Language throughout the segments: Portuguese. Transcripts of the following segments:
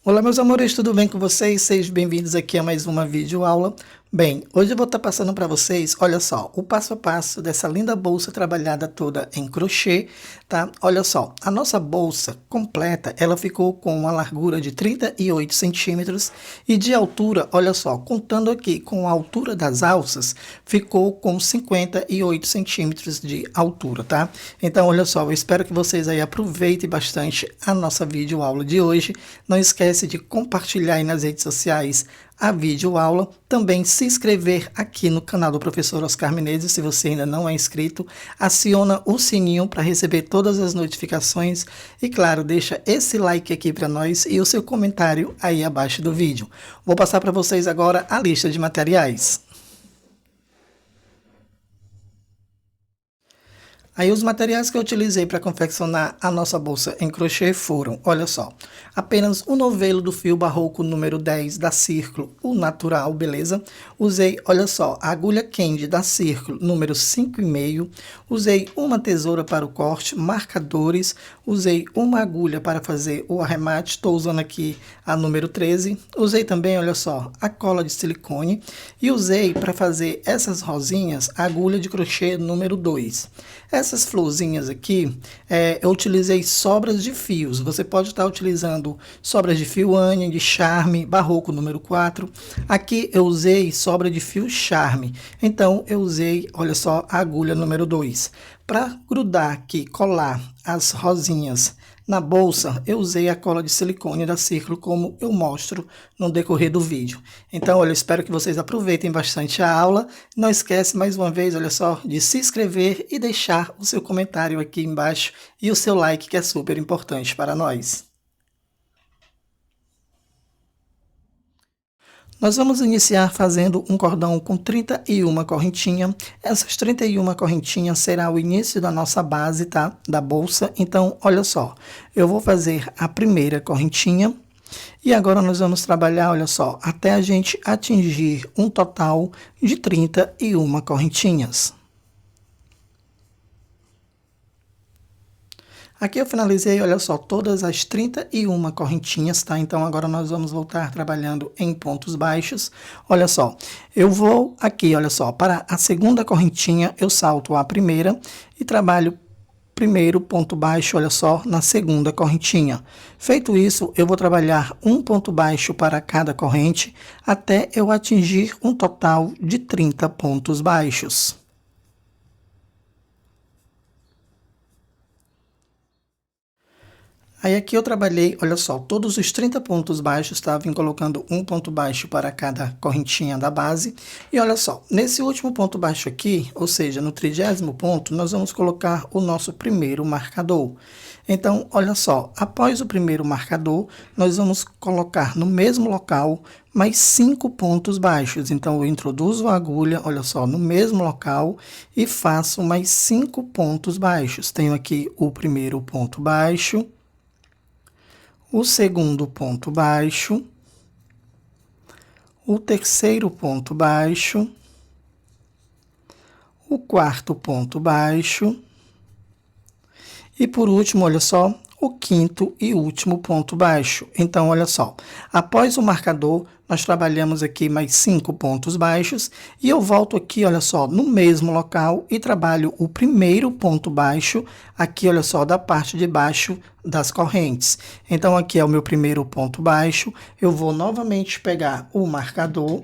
Olá, meus amores, tudo bem com vocês? Sejam bem-vindos aqui a mais uma videoaula. Bem, hoje eu vou estar passando para vocês, olha só, o passo a passo dessa linda bolsa trabalhada toda em crochê, tá? Olha só, a nossa bolsa completa, ela ficou com uma largura de 38 centímetros e de altura, olha só, contando aqui com a altura das alças, ficou com 58 centímetros de altura, tá? Então, olha só, eu espero que vocês aí aproveitem bastante a nossa videoaula de hoje. Não esquece de compartilhar aí nas redes sociais a videoaula, também se inscrever aqui no canal do professor Oscar Menezes, se você ainda não é inscrito, aciona o sininho para receber todas as notificações e claro, deixa esse like aqui para nós e o seu comentário aí abaixo do vídeo. Vou passar para vocês agora a lista de materiais. Aí os materiais que eu utilizei para confeccionar a nossa bolsa em crochê foram, olha só, apenas o novelo do fio barroco número 10 da Círculo, o natural, beleza? Usei, olha só, a agulha Candy da Círculo número 5,5, usei uma tesoura para o corte, marcadores, usei uma agulha para fazer o arremate, estou usando aqui a número 13, usei também, olha só, a cola de silicone e usei para fazer essas rosinhas a agulha de crochê número 2. Essas florzinhas aqui, eu utilizei sobras de fios. Você pode estar utilizando sobras de fio Anne, de charme, barroco número 4. Aqui eu usei sobra de fio charme. Então, eu usei, olha só, a agulha número 2. Para grudar aqui, colar as rosinhas na bolsa, eu usei a cola de silicone da Círculo, como eu mostro no decorrer do vídeo. Então, olha, eu espero que vocês aproveitem bastante a aula. Não esquece, mais uma vez, olha só, de se inscrever e deixar o seu comentário aqui embaixo e o seu like, que é super importante para nós. Nós vamos iniciar fazendo um cordão com 31 correntinhas. Essas 31 correntinhas será o início da nossa base, tá? Da bolsa. Então, olha só, eu vou fazer a primeira correntinha. E agora nós vamos trabalhar, olha só, até a gente atingir um total de 31 correntinhas. Aqui eu finalizei, olha só, todas as 31 correntinhas, tá? Então, agora nós vamos voltar trabalhando em pontos baixos. Olha só, eu vou aqui, olha só, para a segunda correntinha, eu salto a primeira e trabalho primeiro ponto baixo, olha só, na segunda correntinha. Feito isso, eu vou trabalhar um ponto baixo para cada corrente, até eu atingir um total de 30 pontos baixos. Aí aqui eu trabalhei, olha só, todos os 30 pontos baixos, tá? Vim colocando um ponto baixo para cada correntinha da base. E olha só, nesse último ponto baixo aqui, ou seja, no 30º ponto, nós vamos colocar o nosso primeiro marcador. Então, olha só, após o primeiro marcador, nós vamos colocar no mesmo local mais 5 pontos baixos. Então, eu introduzo a agulha, olha só, no mesmo local e faço mais 5 pontos baixos. Tenho aqui o primeiro ponto baixo, o segundo ponto baixo, o terceiro ponto baixo, o quarto ponto baixo e por último, olha só, o quinto e último ponto baixo. Então, olha só, após o marcador, nós trabalhamos aqui mais 5 pontos baixos e eu volto aqui, olha só, no mesmo local e trabalho o primeiro ponto baixo, aqui, olha só, da parte de baixo das correntes. Então, aqui é o meu primeiro ponto baixo, eu vou novamente pegar o marcador,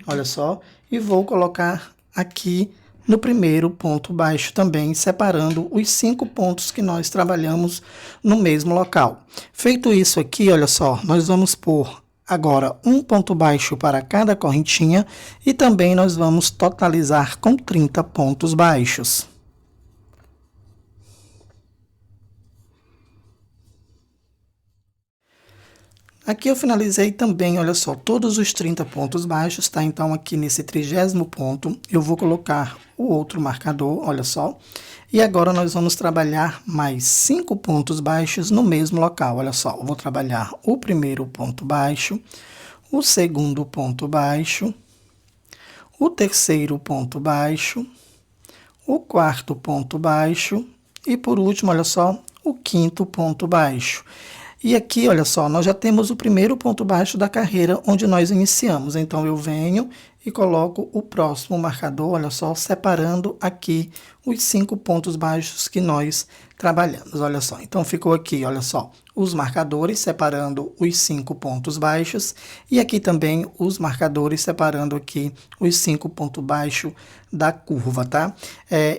olha só, e vou colocar aqui no primeiro ponto baixo também, separando os 5 pontos que nós trabalhamos no mesmo local. Feito isso aqui, olha só, nós vamos pôr agora um ponto baixo para cada correntinha e também nós vamos totalizar com 30 pontos baixos. Aqui eu finalizei também, olha só, todos os 30 pontos baixos, tá? Então, aqui nesse 30º ponto, eu vou colocar o outro marcador, olha só. E agora nós vamos trabalhar mais 5 pontos baixos no mesmo local, olha só. Eu vou trabalhar o primeiro ponto baixo, o segundo ponto baixo, o terceiro ponto baixo, o quarto ponto baixo e, por último, olha só, o quinto ponto baixo. E aqui, olha só, nós já temos o primeiro ponto baixo da carreira onde nós iniciamos. Então, eu venho e coloco o próximo marcador, olha só, separando aqui os 5 pontos baixos que nós trabalhamos, olha só. Então, ficou aqui, olha só, os marcadores separando os 5 pontos baixos e aqui também os marcadores separando aqui os 5 pontos baixos da curva, tá?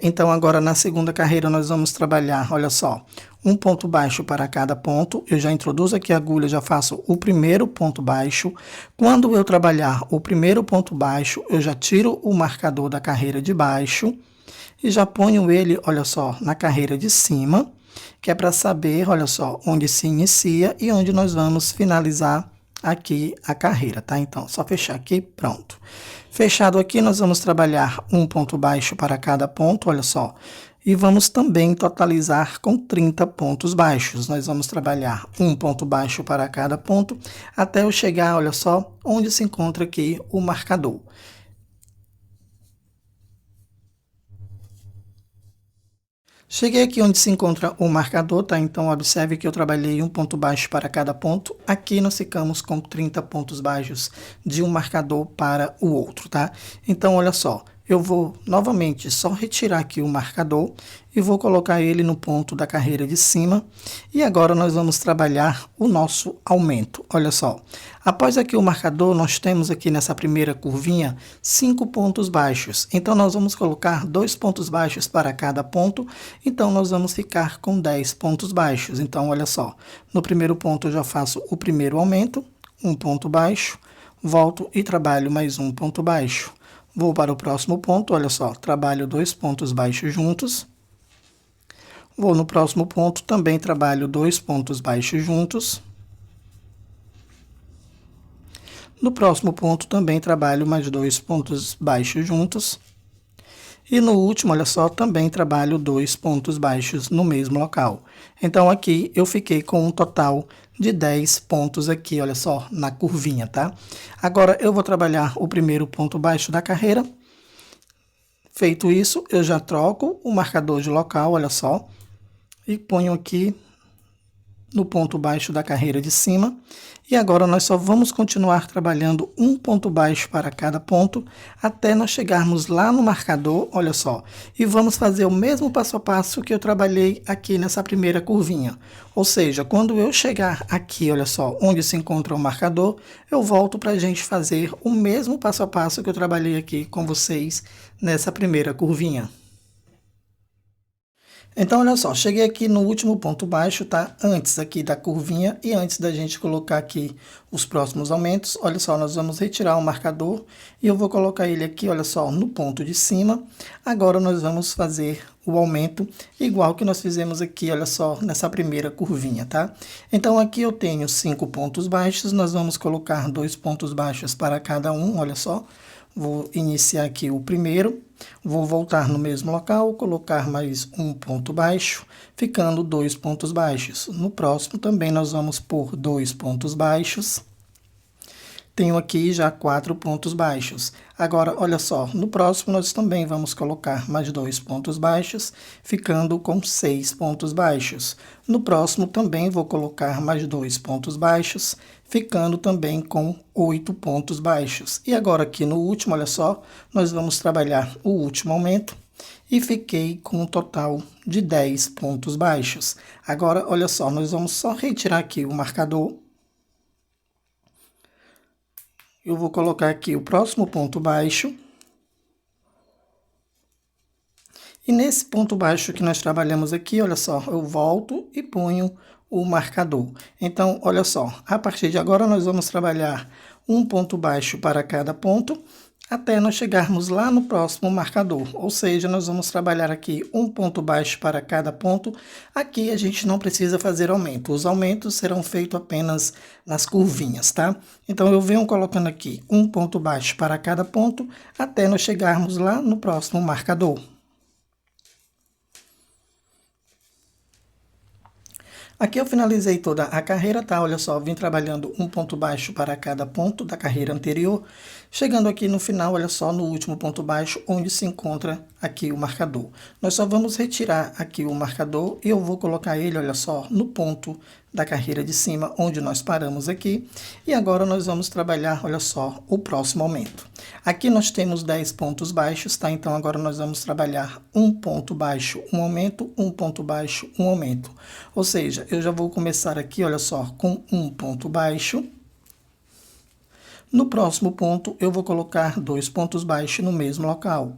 Então, agora na segunda carreira nós vamos trabalhar, olha só, um ponto baixo para cada ponto. Eu já introduzo aqui a agulha, já faço o primeiro ponto baixo. Quando eu trabalhar o primeiro ponto baixo, eu já tiro o marcador da carreira de baixo e já ponho ele, olha só, na carreira de cima, que é para saber, olha só, onde se inicia e onde nós vamos finalizar aqui a carreira, tá? Então, só fechar aqui, pronto. Fechado aqui, nós vamos trabalhar um ponto baixo para cada ponto, olha só. E vamos também totalizar com 30 pontos baixos. Nós vamos trabalhar um ponto baixo para cada ponto, até eu chegar, olha só, onde se encontra aqui o marcador. Cheguei aqui onde se encontra o marcador, tá? Então, observe que eu trabalhei um ponto baixo para cada ponto. Aqui nós ficamos com 30 pontos baixos de um marcador para o outro, tá? Então, olha só. Eu vou novamente só retirar aqui o marcador e vou colocar ele no ponto da carreira de cima. E agora nós vamos trabalhar o nosso aumento. Olha só, após aqui o marcador, nós temos aqui nessa primeira curvinha 5 pontos baixos. Então, nós vamos colocar 2 pontos baixos para cada ponto. Então, nós vamos ficar com 10 pontos baixos. Então, olha só, no primeiro ponto eu já faço o primeiro aumento, um ponto baixo, volto e trabalho mais um ponto baixo. Vou para o próximo ponto, olha só, trabalho 2 pontos baixos juntos. Vou no próximo ponto, também trabalho 2 pontos baixos juntos. No próximo ponto, também trabalho mais 2 pontos baixos juntos. E no último, olha só, também trabalho 2 pontos baixos no mesmo local. Então, aqui eu fiquei com um total de 10 pontos aqui, olha só, na curvinha, tá? Agora, eu vou trabalhar o primeiro ponto baixo da carreira. Feito isso, eu já troco o marcador de local, olha só, e ponho aqui no ponto baixo da carreira de cima. E agora nós só vamos continuar trabalhando um ponto baixo para cada ponto, até nós chegarmos lá no marcador, olha só. E vamos fazer o mesmo passo a passo que eu trabalhei aqui nessa primeira curvinha. Ou seja, quando eu chegar aqui, olha só, onde se encontra o marcador, eu volto para a gente fazer o mesmo passo a passo que eu trabalhei aqui com vocês nessa primeira curvinha. Então, olha só, cheguei aqui no último ponto baixo, tá? Antes aqui da curvinha e antes da gente colocar aqui os próximos aumentos, olha só, nós vamos retirar o marcador e eu vou colocar ele aqui, olha só, no ponto de cima. Agora nós vamos fazer o aumento igual que nós fizemos aqui, olha só, nessa primeira curvinha, tá? Então, aqui eu tenho 5 pontos baixos, nós vamos colocar 2 pontos baixos para cada um, olha só. Vou iniciar aqui o primeiro, vou voltar no mesmo local, colocar mais um ponto baixo, ficando 2 pontos baixos. No próximo também nós vamos pôr 2 pontos baixos. Tenho aqui já 4 pontos baixos. Agora, olha só, no próximo nós também vamos colocar mais 2 pontos baixos, ficando com 6 pontos baixos. No próximo também vou colocar mais 2 pontos baixos, ficando também com 8 pontos baixos. E agora aqui no último, olha só, nós vamos trabalhar o último aumento e fiquei com um total de 10 pontos baixos. Agora, olha só, nós vamos só retirar aqui o marcador. Eu vou colocar aqui o próximo ponto baixo. E nesse ponto baixo que nós trabalhamos aqui, olha só, eu volto e ponho o marcador. Então, olha só, a partir de agora nós vamos trabalhar um ponto baixo para cada ponto, até nós chegarmos lá no próximo marcador. Ou seja, nós vamos trabalhar aqui um ponto baixo para cada ponto. Aqui a gente não precisa fazer aumento. Os aumentos serão feitos apenas nas curvinhas, tá? Então, eu venho colocando aqui um ponto baixo para cada ponto, até nós chegarmos lá no próximo marcador. Aqui eu finalizei toda a carreira, tá? Olha só, vim trabalhando um ponto baixo para cada ponto da carreira anterior. Chegando aqui no final, olha só, no último ponto baixo, onde se encontra aqui o marcador. Nós só vamos retirar aqui o marcador e eu vou colocar ele, olha só, no ponto da carreira de cima, onde nós paramos aqui. E agora nós vamos trabalhar, olha só, o próximo aumento. Aqui nós temos 10 pontos baixos, tá? Então agora nós vamos trabalhar um ponto baixo, um aumento, um ponto baixo, um aumento. Ou seja, eu já vou começar aqui, olha só, com um ponto baixo. No próximo ponto, eu vou colocar 2 pontos baixos no mesmo local,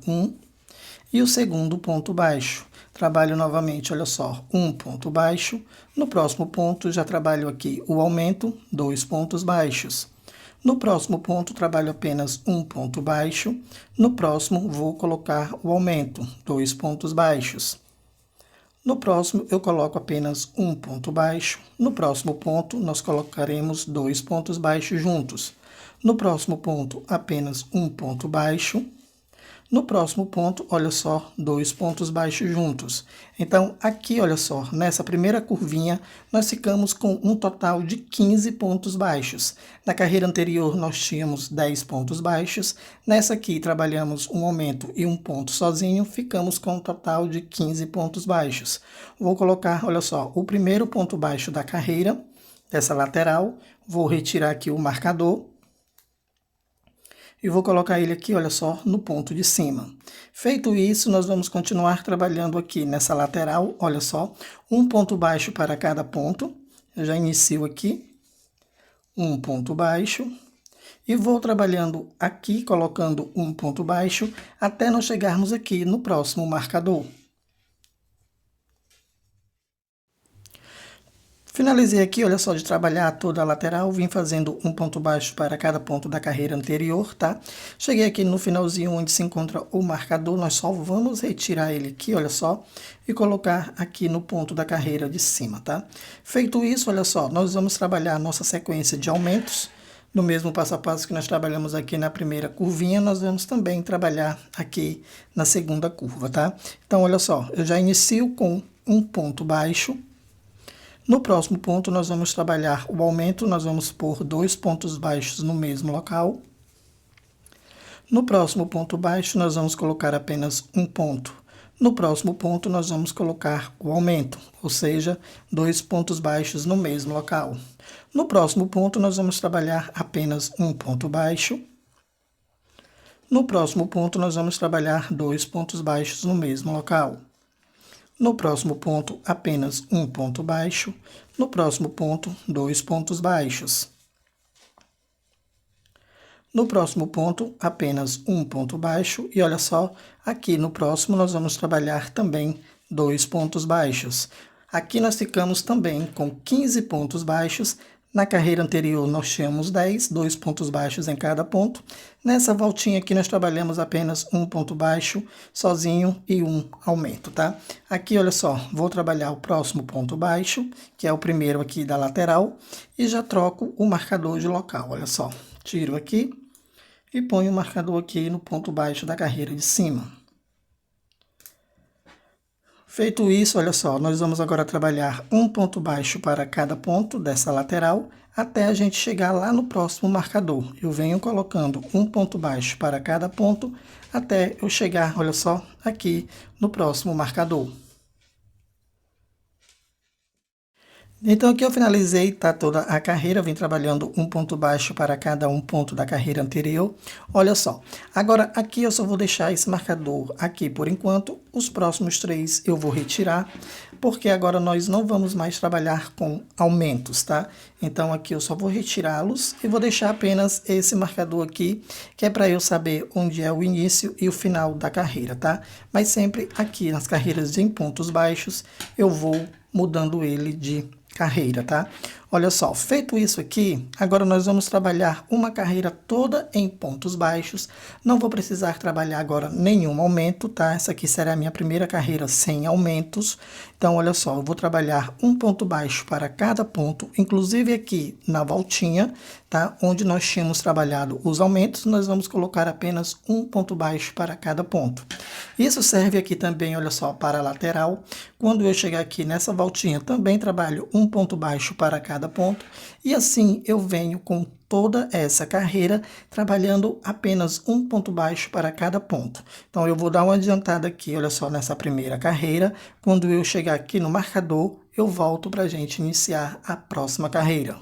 e o segundo ponto baixo. Trabalho novamente, olha só, um ponto baixo. No próximo ponto, já trabalho aqui o aumento, 2 pontos baixos. No próximo ponto, trabalho apenas um ponto baixo. No próximo, vou colocar o aumento, 2 pontos baixos. No próximo, eu coloco apenas um ponto baixo. No próximo ponto, nós colocaremos 2 pontos baixos juntos. No próximo ponto, apenas um ponto baixo. No próximo ponto, olha só, 2 pontos baixos juntos. Então, aqui, olha só, nessa primeira curvinha, nós ficamos com um total de 15 pontos baixos. Na carreira anterior, nós tínhamos 10 pontos baixos. Nessa aqui, trabalhamos um aumento e um ponto sozinho, ficamos com um total de 15 pontos baixos. Vou colocar, olha só, o primeiro ponto baixo da carreira, dessa lateral. Vou retirar aqui o marcador. E vou colocar ele aqui, olha só, no ponto de cima. Feito isso, nós vamos continuar trabalhando aqui nessa lateral, olha só, um ponto baixo para cada ponto. Eu já inicio aqui, um ponto baixo. E vou trabalhando aqui, colocando um ponto baixo, até nós chegarmos aqui no próximo marcador. Finalizei aqui, olha só, de trabalhar toda a lateral, vim fazendo um ponto baixo para cada ponto da carreira anterior, tá? Cheguei aqui no finalzinho onde se encontra o marcador, nós só vamos retirar ele aqui, olha só, e colocar aqui no ponto da carreira de cima, tá? Feito isso, olha só, nós vamos trabalhar a nossa sequência de aumentos. No mesmo passo a passo que nós trabalhamos aqui na primeira curvinha, nós vamos também trabalhar aqui na segunda curva, tá? Então, olha só, eu já inicio com um ponto baixo. No próximo ponto, nós vamos trabalhar o aumento, nós vamos pôr 2 pontos baixos no mesmo local. No próximo ponto baixo, nós vamos colocar apenas um ponto. No próximo ponto, nós vamos colocar o aumento, ou seja, 2 pontos baixos no mesmo local. No próximo ponto, nós vamos trabalhar apenas um ponto baixo. No próximo ponto, nós vamos trabalhar 2 pontos baixos no mesmo local. No próximo ponto, apenas um ponto baixo. No próximo ponto, 2 pontos baixos. No próximo ponto, apenas um ponto baixo. E olha só, aqui no próximo nós vamos trabalhar também 2 pontos baixos. Aqui nós ficamos também com 15 pontos baixos. Na carreira anterior nós tínhamos 10, 2 pontos baixos em cada ponto. Nessa voltinha aqui nós trabalhamos apenas um ponto baixo sozinho e um aumento, tá? Aqui, olha só, vou trabalhar o próximo ponto baixo, que é o primeiro aqui da lateral, e já troco o marcador de local, olha só. Tiro aqui e ponho o marcador aqui no ponto baixo da carreira de cima. Feito isso, olha só, nós vamos agora trabalhar um ponto baixo para cada ponto dessa lateral, até a gente chegar lá no próximo marcador. Eu venho colocando um ponto baixo para cada ponto, até eu chegar, olha só, aqui no próximo marcador. Então aqui eu finalizei, tá, toda a carreira, vim trabalhando um ponto baixo para cada um ponto da carreira anterior. Olha só, agora aqui eu só vou deixar esse marcador aqui por enquanto, os próximos 3 eu vou retirar, porque agora nós não vamos mais trabalhar com aumentos, tá? Então aqui eu só vou retirá-los e vou deixar apenas esse marcador aqui, que é para eu saber onde é o início e o final da carreira, tá? Mas sempre aqui nas carreiras em pontos baixos, eu vou mudando ele de carreira, tá? Olha só, feito isso aqui, agora nós vamos trabalhar uma carreira toda em pontos baixos. Não vou precisar trabalhar agora nenhum aumento, tá? Essa aqui será a minha primeira carreira sem aumentos. Então, olha só, eu vou trabalhar um ponto baixo para cada ponto, inclusive aqui na voltinha, tá? Onde nós tínhamos trabalhado os aumentos, nós vamos colocar apenas um ponto baixo para cada ponto. Isso serve aqui também, olha só, para a lateral. Quando eu chegar aqui nessa voltinha, também trabalho um ponto baixo para cada cada ponto. E assim eu venho com toda essa carreira, trabalhando apenas um ponto baixo para cada ponto. Então, eu vou dar uma adiantada aqui, olha só, nessa primeira carreira. Quando eu chegar aqui no marcador, eu volto para a gente iniciar a próxima carreira.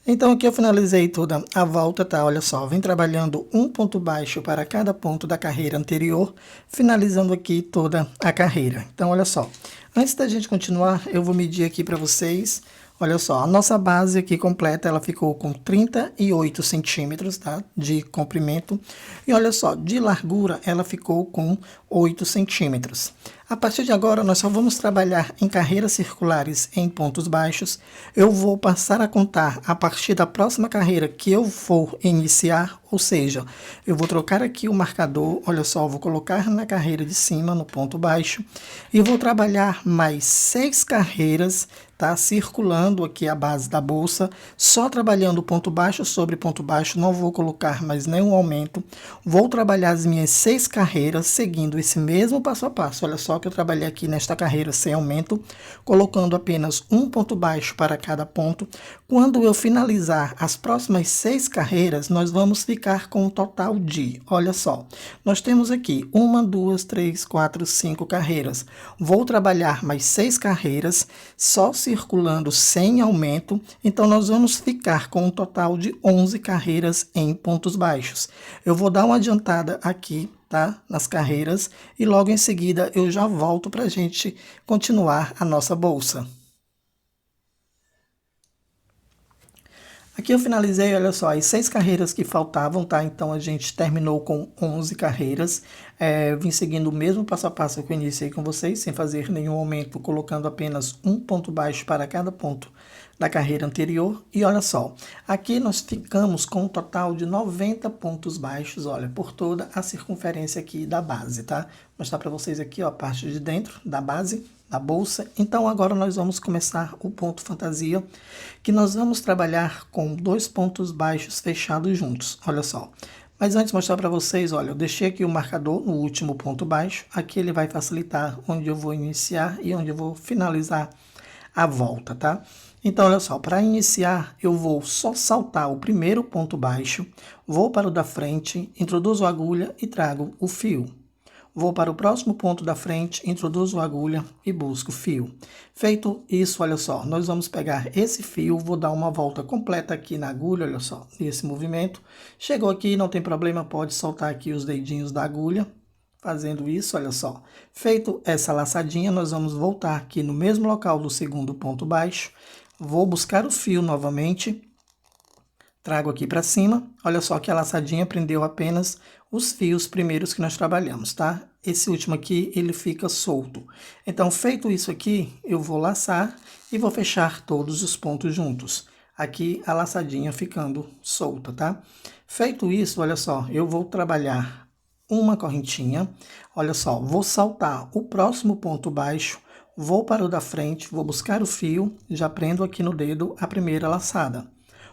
Então, aqui eu finalizei toda a volta, tá? Olha só, vem trabalhando um ponto baixo para cada ponto da carreira anterior, finalizando aqui toda a carreira. Então, olha só, antes da gente continuar, eu vou medir aqui para vocês. Olha só, a nossa base aqui completa, ela ficou com 38 centímetros, tá? De comprimento. E olha só, de largura, ela ficou com 8 centímetros. A partir de agora, nós só vamos trabalhar em carreiras circulares em pontos baixos. Eu vou passar a contar a partir da próxima carreira que eu for iniciar, ou seja, eu vou trocar aqui o marcador, olha só, vou colocar na carreira de cima, no ponto baixo, e vou trabalhar mais 6 carreiras, tá? Circulando aqui a base da bolsa, só trabalhando ponto baixo sobre ponto baixo, não vou colocar mais nenhum aumento. Vou trabalhar as minhas 6 carreiras, seguindo esse mesmo passo a passo. Olha só que eu trabalhei aqui nesta carreira sem aumento, colocando apenas um ponto baixo para cada ponto. Quando eu finalizar as próximas 6 carreiras, nós vamos ficar com um total de, olha só, nós temos aqui 1, 2, 3, 4, 5 carreiras. Vou trabalhar mais 6 carreiras, só circulando sem aumento, então nós vamos ficar com um total de 11 carreiras em pontos baixos. Eu vou dar uma adiantada aqui, tá? Nas carreiras, e logo em seguida eu já volto para a gente continuar a nossa bolsa. Aqui eu finalizei, olha só, as 6 carreiras que faltavam, tá? Então a gente terminou com 11 carreiras. Vim seguindo o mesmo passo a passo que eu iniciei com vocês, sem fazer nenhum aumento, colocando apenas um ponto baixo para cada ponto da carreira anterior. E olha só, aqui nós ficamos com um total de 90 pontos baixos, olha, por toda a circunferência aqui da base, tá? Vou mostrar para vocês aqui, ó, a parte de dentro da base da bolsa. Então agora nós vamos começar o ponto fantasia, que nós vamos trabalhar com 2 pontos baixos fechados juntos, olha só. Mas antes de mostrar para vocês, olha, eu deixei aqui o marcador no último ponto baixo, aqui ele vai facilitar onde eu vou iniciar e onde eu vou finalizar a volta, tá? Então, olha só, para iniciar, eu vou só saltar o primeiro ponto baixo, vou para o da frente, introduzo a agulha e trago o fio. Vou para o próximo ponto da frente, introduzo a agulha e busco o fio. Feito isso, olha só, nós vamos pegar esse fio, vou dar uma volta completa aqui na agulha, olha só, nesse movimento. Chegou aqui, não tem problema, pode soltar aqui os dedinhos da agulha. Fazendo isso, olha só, feito essa laçadinha, nós vamos voltar aqui no mesmo local do segundo ponto baixo. Vou buscar o fio novamente, trago aqui para cima, olha só que a laçadinha prendeu apenas os fios primeiros que nós trabalhamos, tá? Esse último aqui, ele fica solto. Então, feito isso aqui, eu vou laçar e vou fechar todos os pontos juntos. Aqui, a laçadinha ficando solta, tá? Feito isso, olha só, eu vou trabalhar uma correntinha. Olha só, vou saltar o próximo ponto baixo, vou para o da frente, vou buscar o fio, já prendo aqui no dedo a primeira laçada.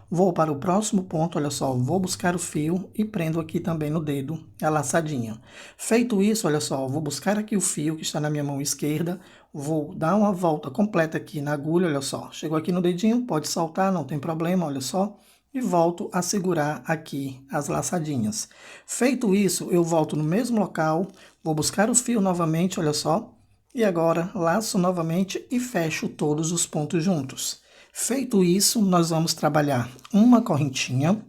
Vou para o próximo ponto, olha só, vou buscar o fio e prendo aqui também no dedo a laçadinha. Feito isso, olha só, vou buscar aqui o fio que está na minha mão esquerda, vou dar uma volta completa aqui na agulha, olha só. Chegou aqui no dedinho, pode saltar, não tem problema, olha só. E volto a segurar aqui as laçadinhas. Feito isso, eu volto no mesmo local, vou buscar o fio novamente, olha só. E agora, laço novamente e fecho todos os pontos juntos. Feito isso, nós vamos trabalhar uma correntinha,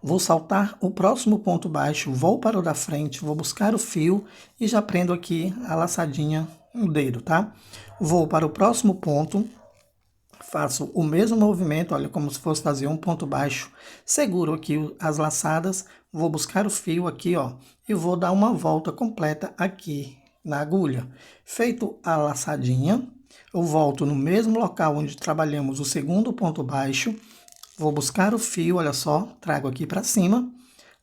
vou saltar o próximo ponto baixo, vou para o da frente, vou buscar o fio e já prendo aqui a laçadinha no dedo, tá? Vou para o próximo ponto, faço o mesmo movimento, olha, como se fosse fazer um ponto baixo, seguro aqui as laçadas, vou buscar o fio aqui, ó, e vou dar uma volta completa aqui na agulha. Feito a laçadinha, eu volto no mesmo local onde trabalhamos o segundo ponto baixo, vou buscar o fio, olha só, trago aqui para cima,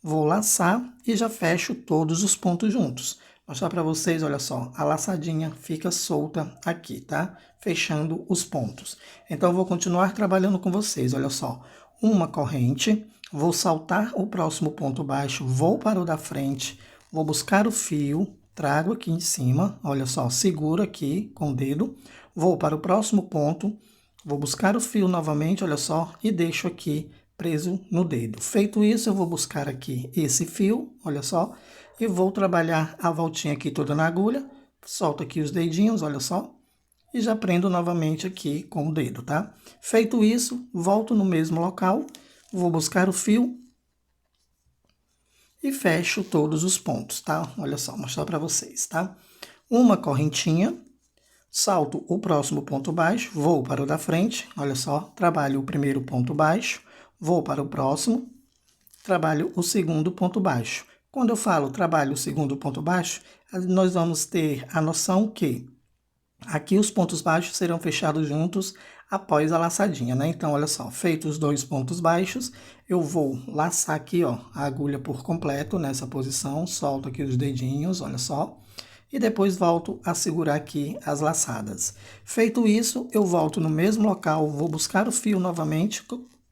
vou laçar e já fecho todos os pontos juntos. Vou mostrar para vocês, olha só, a laçadinha fica solta aqui, tá? Fechando os pontos. Então, eu vou continuar trabalhando com vocês, olha só, uma corrente, vou saltar o próximo ponto baixo, vou para o da frente, vou buscar o fio, trago aqui em cima, olha só, seguro aqui com o dedo, vou para o próximo ponto, vou buscar o fio novamente, olha só, e deixo aqui preso no dedo. Feito isso, eu vou buscar aqui esse fio, olha só, e vou trabalhar a voltinha aqui toda na agulha, solto aqui os dedinhos, olha só, e já prendo novamente aqui com o dedo, tá? Feito isso, volto no mesmo local, vou buscar o fio e fecho todos os pontos, tá? Olha só, vou mostrar para vocês, tá? Uma correntinha, salto o próximo ponto baixo, vou para o da frente, olha só, trabalho o primeiro ponto baixo, vou para o próximo, trabalho o segundo ponto baixo. Quando eu falo trabalho o segundo ponto baixo, nós vamos ter a noção que aqui os pontos baixos serão fechados juntos após a laçadinha, né? Então, olha só, feitos os dois pontos baixos, eu vou laçar aqui, ó, a agulha por completo nessa posição, solto aqui os dedinhos, olha só, e depois volto a segurar aqui as laçadas. Feito isso, eu volto no mesmo local, vou buscar o fio novamente,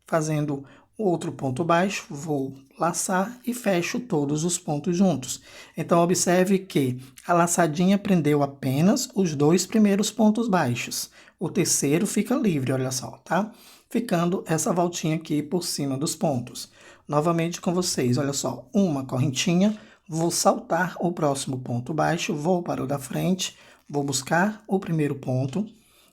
fazendo outro ponto baixo, vou laçar e fecho todos os pontos juntos. Então, observe que a laçadinha prendeu apenas os dois primeiros pontos baixos. O terceiro fica livre, olha só, tá? Ficando essa voltinha aqui por cima dos pontos. Novamente com vocês, olha só, uma correntinha, vou saltar o próximo ponto baixo, vou para o da frente, vou buscar o primeiro ponto,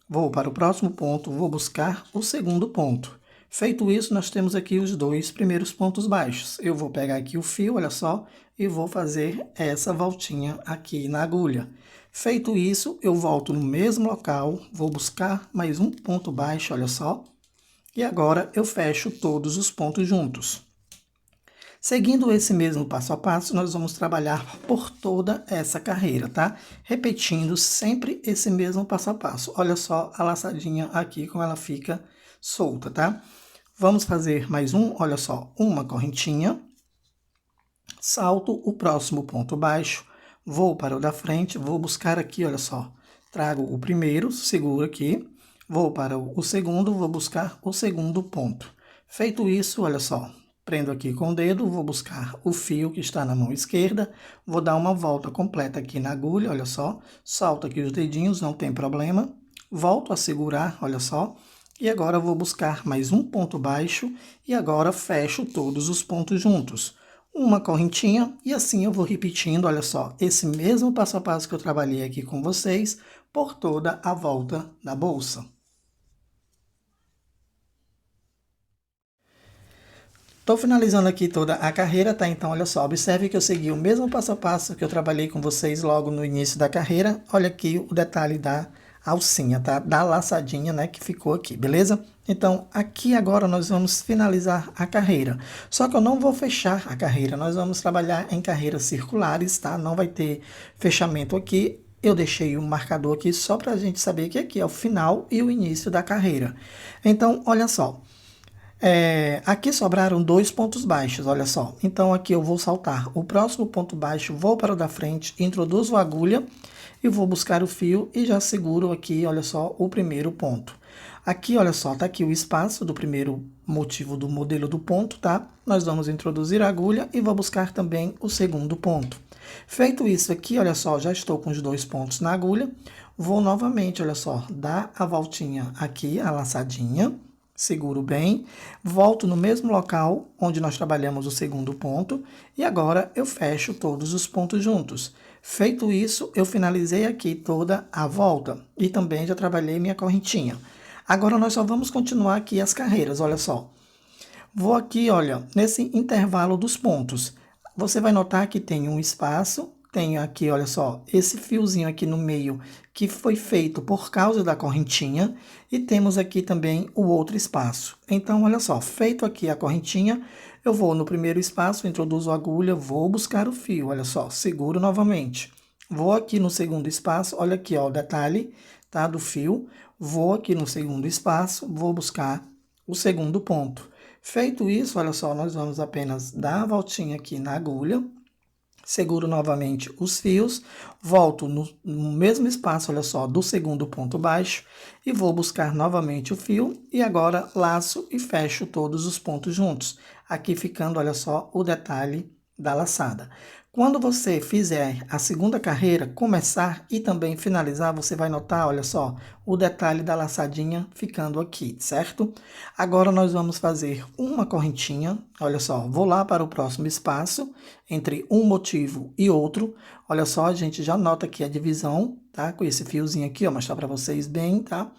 vou para o próximo ponto, vou buscar o segundo ponto. Feito isso, nós temos aqui os dois primeiros pontos baixos. Eu vou pegar aqui o fio, olha só, e vou fazer essa voltinha aqui na agulha. Feito isso, eu volto no mesmo local, vou buscar mais um ponto baixo, olha só, e agora eu fecho todos os pontos juntos. Seguindo esse mesmo passo a passo, nós vamos trabalhar por toda essa carreira, tá? Repetindo sempre esse mesmo passo a passo. Olha só a laçadinha aqui, como ela fica solta, tá? Vamos fazer mais um, olha só, uma correntinha, salto o próximo ponto baixo, vou para o da frente, vou buscar aqui, olha só, trago o primeiro, seguro aqui, vou para o segundo, vou buscar o segundo ponto. Feito isso, olha só, prendo aqui com o dedo, vou buscar o fio que está na mão esquerda, vou dar uma volta completa aqui na agulha, olha só, solto aqui os dedinhos, não tem problema, volto a segurar, olha só, e agora vou buscar mais um ponto baixo e agora fecho todos os pontos juntos. Uma correntinha e assim eu vou repetindo, olha só, esse mesmo passo a passo que eu trabalhei aqui com vocês por toda a volta da bolsa. Estou finalizando aqui toda a carreira, tá? Então, olha só, observe que eu segui o mesmo passo a passo que eu trabalhei com vocês logo no início da carreira. Olha aqui o detalhe da alcinha, tá? Da laçadinha, né, que ficou aqui, beleza? Então, aqui agora nós vamos finalizar a carreira. Só que eu não vou fechar a carreira, nós vamos trabalhar em carreiras circulares, tá? Não vai ter fechamento aqui. Eu deixei um marcador aqui só para a gente saber que aqui é o final e o início da carreira. Então, olha só. Aqui sobraram dois pontos baixos, olha só. Então, aqui eu vou saltar o próximo ponto baixo, vou para o da frente, introduzo a agulha e vou buscar o fio e já seguro aqui, olha só, o primeiro ponto. Aqui, olha só, tá aqui o espaço do primeiro motivo do modelo do ponto, tá? Nós vamos introduzir a agulha e vou buscar também o segundo ponto. Feito isso aqui, olha só, já estou com os dois pontos na agulha. Vou novamente, olha só, dar a voltinha aqui, a laçadinha. Seguro bem, volto no mesmo local onde nós trabalhamos o segundo ponto e agora eu fecho todos os pontos juntos. Feito isso, eu finalizei aqui toda a volta e também já trabalhei minha correntinha. Agora nós só vamos continuar aqui as carreiras, olha só. Vou aqui, olha, nesse intervalo dos pontos. Você vai notar que tem um espaço. Tenho aqui, olha só, esse fiozinho aqui no meio que foi feito por causa da correntinha e temos aqui também o outro espaço. Então, olha só, feito aqui a correntinha, eu vou no primeiro espaço, introduzo a agulha, vou buscar o fio, olha só, seguro novamente. Vou aqui no segundo espaço, olha aqui, ó, o detalhe, tá, do fio. Vou aqui no segundo espaço, vou buscar o segundo ponto. Feito isso, olha só, nós vamos apenas dar a voltinha aqui na agulha. Seguro novamente os fios, volto no mesmo espaço, olha só, do segundo ponto baixo e vou buscar novamente o fio e agora laço e fecho todos os pontos juntos. Aqui ficando, olha só, o detalhe da laçada. Quando você fizer a segunda carreira, começar e também finalizar, você vai notar, olha só, o detalhe da laçadinha ficando aqui, certo? Agora nós vamos fazer uma correntinha, olha só, vou lá para o próximo espaço, entre um motivo e outro, olha só, a gente já nota aqui a divisão, tá? Com esse fiozinho aqui, ó, mostrar para vocês bem, tá?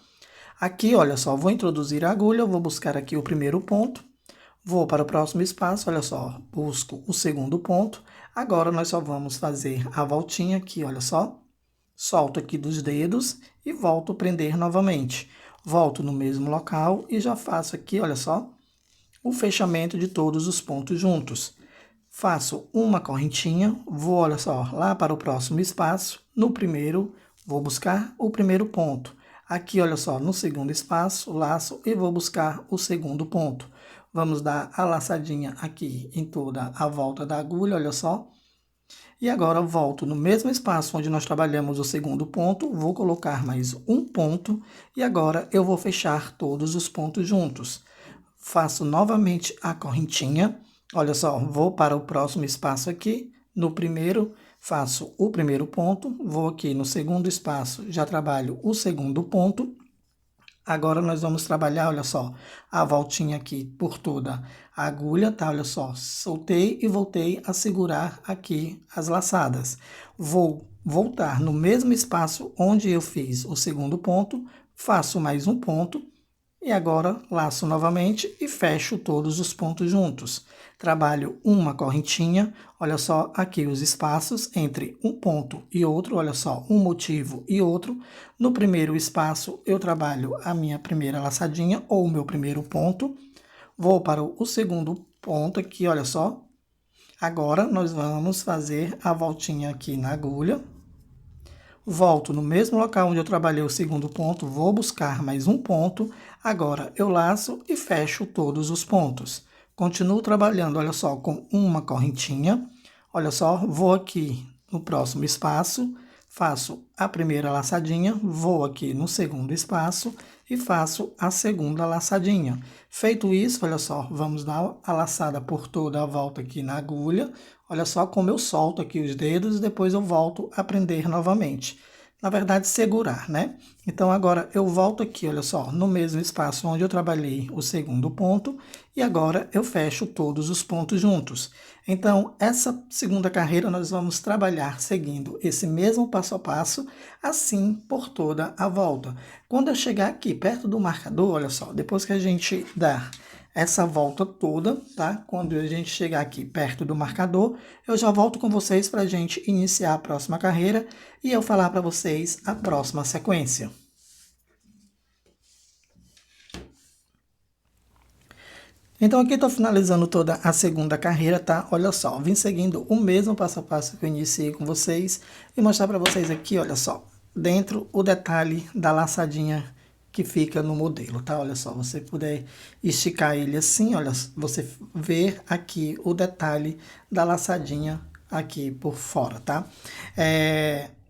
Aqui, olha só, vou introduzir a agulha, vou buscar aqui o primeiro ponto, vou para o próximo espaço, olha só, busco o segundo ponto. Agora nós só vamos fazer a voltinha aqui, olha só. Solto aqui dos dedos e volto a prender novamente. Volto no mesmo local e já faço aqui, olha só, o fechamento de todos os pontos juntos. Faço uma correntinha, vou, olha só, lá para o próximo espaço. No primeiro, vou buscar o primeiro ponto. Aqui, olha só, no segundo espaço, laço e vou buscar o segundo ponto. Vamos dar a laçadinha aqui em toda a volta da agulha, olha só. E agora volto no mesmo espaço onde nós trabalhamos o segundo ponto, vou colocar mais um ponto e agora eu vou fechar todos os pontos juntos. Faço novamente a correntinha, olha só, vou para o próximo espaço aqui, no primeiro faço o primeiro ponto, vou aqui no segundo espaço, já trabalho o segundo ponto. Agora nós vamos trabalhar, olha só, a voltinha aqui por toda a agulha, tá? Olha só, soltei e voltei a segurar aqui as laçadas. Vou voltar no mesmo espaço onde eu fiz o segundo ponto, faço mais um ponto e agora laço novamente e fecho todos os pontos juntos. Trabalho uma correntinha, olha só aqui os espaços entre um ponto e outro, olha só, um motivo e outro. No primeiro espaço eu trabalho a minha primeira laçadinha ou o meu primeiro ponto. Vou para o segundo ponto aqui, olha só. Agora nós vamos fazer a voltinha aqui na agulha. Volto no mesmo local onde eu trabalhei o segundo ponto, vou buscar mais um ponto. Agora eu laço e fecho todos os pontos. Continuo trabalhando, olha só, com uma correntinha. Olha só, vou aqui no próximo espaço, faço a primeira laçadinha, vou aqui no segundo espaço e faço a segunda laçadinha. Feito isso, olha só, vamos dar a laçada por toda a volta aqui na agulha. Olha só como eu solto aqui os dedos e depois eu volto a prender novamente. Na verdade, segurar, né? Então, agora eu volto aqui, olha só, no mesmo espaço onde eu trabalhei o segundo ponto. E agora eu fecho todos os pontos juntos. Então, essa segunda carreira nós vamos trabalhar seguindo esse mesmo passo a passo, assim por toda a volta. Quando eu chegar aqui perto do marcador, olha só, depois que a gente dá essa volta toda, tá? Quando a gente chegar aqui perto do marcador, eu já volto com vocês para a gente iniciar a próxima carreira e eu falar para vocês a próxima sequência. Então, aqui estou finalizando toda a segunda carreira, tá? Olha só, vim seguindo o mesmo passo a passo que eu iniciei com vocês e mostrar para vocês aqui, olha só, dentro o detalhe da laçadinha que fica no modelo, tá? Olha só, você puder esticar ele assim, olha, você vê aqui o detalhe da laçadinha aqui por fora, tá?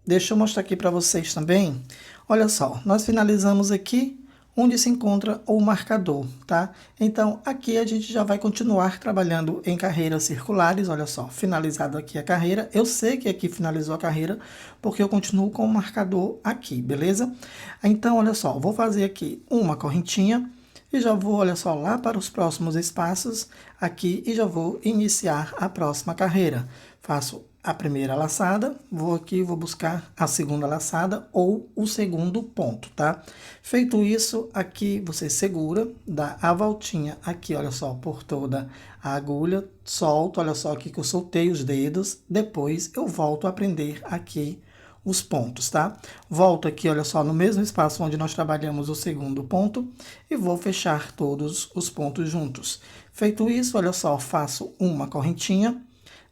Deixa eu mostrar aqui para vocês também. Olha só, nós finalizamos aqui onde se encontra o marcador, tá? Então, aqui a gente já vai continuar trabalhando em carreiras circulares, olha só, finalizado aqui a carreira. Eu sei que aqui finalizou a carreira, porque eu continuo com o marcador aqui, beleza? Então, olha só, vou fazer aqui uma correntinha e já vou, olha só, lá para os próximos espaços aqui e já vou iniciar a próxima carreira. Faço a primeira laçada, vou aqui, vou buscar a segunda laçada ou o segundo ponto, tá? Feito isso, aqui você segura, dá a voltinha aqui, olha só, por toda a agulha, solto, olha só aqui que eu soltei os dedos, depois eu volto a prender aqui os pontos, tá? Volto aqui, olha só, no mesmo espaço onde nós trabalhamos o segundo ponto e vou fechar todos os pontos juntos. Feito isso, olha só, faço uma correntinha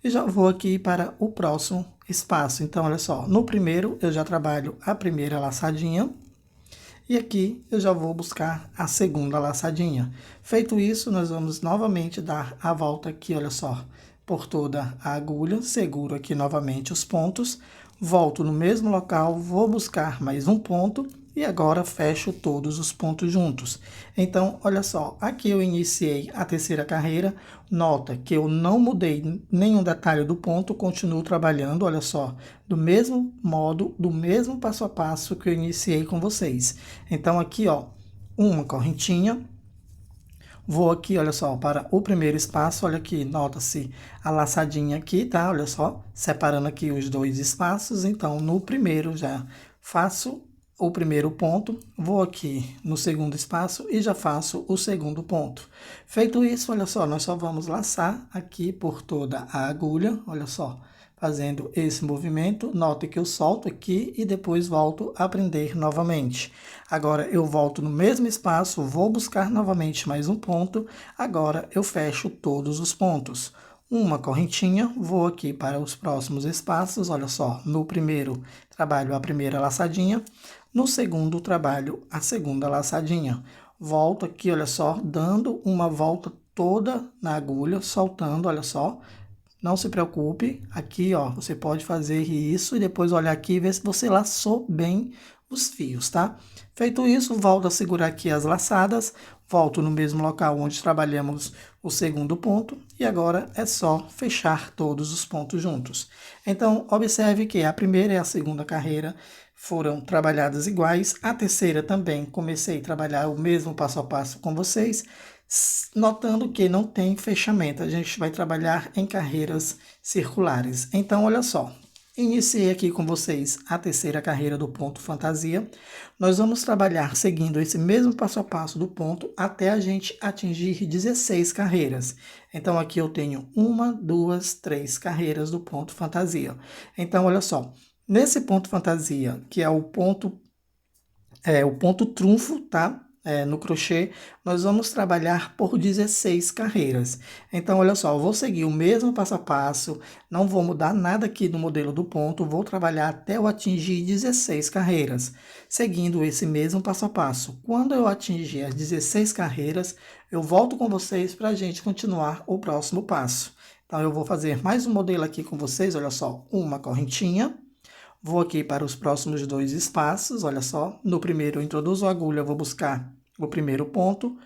e já vou aqui para o próximo espaço. Então, olha só, no primeiro eu já trabalho a primeira laçadinha e aqui eu já vou buscar a segunda laçadinha. Feito isso, nós vamos novamente dar a volta aqui, olha só, por toda a agulha, seguro aqui novamente os pontos, volto no mesmo local, vou buscar mais um ponto e agora fecho todos os pontos juntos. Então, olha só, aqui eu iniciei a terceira carreira, nota que eu não mudei nenhum detalhe do ponto, continuo trabalhando, olha só, do mesmo modo, do mesmo passo a passo que eu iniciei com vocês. Então, aqui, ó, uma correntinha. Vou aqui, olha só, para o primeiro espaço, olha aqui, nota-se a laçadinha aqui, tá? Olha só, separando aqui os dois espaços. Então, no primeiro já faço o primeiro ponto, vou aqui no segundo espaço e já faço o segundo ponto. Feito isso, olha só, nós só vamos laçar aqui por toda a agulha, olha só, fazendo esse movimento. Note que eu solto aqui e depois volto a prender novamente. Agora eu volto no mesmo espaço, vou buscar novamente mais um ponto. Agora eu fecho todos os pontos. Uma correntinha, vou aqui para os próximos espaços, olha só, no primeiro trabalho a primeira laçadinha, no segundo trabalho a segunda laçadinha. Volto aqui, olha só, dando uma volta toda na agulha, soltando, olha só. Não se preocupe, aqui ó, você pode fazer isso e depois olhar aqui e ver se você laçou bem os fios, tá? Feito isso, volto a segurar aqui as laçadas, volto no mesmo local onde trabalhamos o segundo ponto e agora é só fechar todos os pontos juntos. Então, observe que a primeira e a segunda carreira foram trabalhadas iguais, a terceira também comecei a trabalhar o mesmo passo a passo com vocês, notando que não tem fechamento, a gente vai trabalhar em carreiras circulares. Então, olha só, iniciei aqui com vocês a terceira carreira do ponto fantasia. Nós vamos trabalhar seguindo esse mesmo passo a passo do ponto até a gente atingir 16 carreiras. Então, aqui eu tenho 1, 2, 3 carreiras do ponto fantasia. Então, olha só, nesse ponto fantasia, que é o ponto trunfo, tá? No crochê, nós vamos trabalhar por 16 carreiras. Então, olha só, eu vou seguir o mesmo passo a passo, não vou mudar nada aqui no modelo do ponto, vou trabalhar até eu atingir 16 carreiras, seguindo esse mesmo passo a passo. Quando eu atingir as 16 carreiras, eu volto com vocês para a gente continuar o próximo passo. Então, eu vou fazer mais um modelo aqui com vocês, olha só, uma correntinha. Vou aqui para os próximos dois espaços, olha só. No primeiro eu introduzo a agulha, vou buscar o primeiro ponto.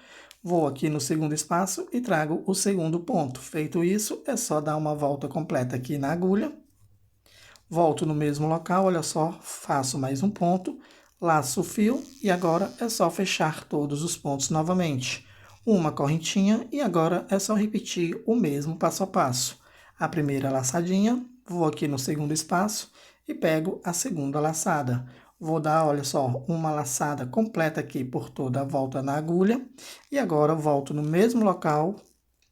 Vou aqui no segundo espaço e trago o segundo ponto. Feito isso, é só dar uma volta completa aqui na agulha. Volto no mesmo local, olha só, faço mais um ponto, laço o fio e agora é só fechar todos os pontos novamente. Uma correntinha e agora é só repetir o mesmo passo a passo. A primeira laçadinha, vou aqui no segundo espaço e pego a segunda laçada. Vou dar, olha só, uma laçada completa aqui por toda a volta na agulha. E agora volto no mesmo local,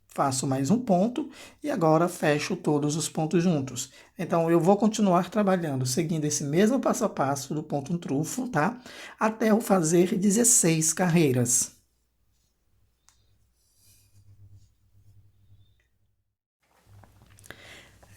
faço mais um ponto e agora fecho todos os pontos juntos. Então, eu vou continuar trabalhando, seguindo esse mesmo passo a passo do ponto trunfo, tá? Até eu fazer 16 carreiras.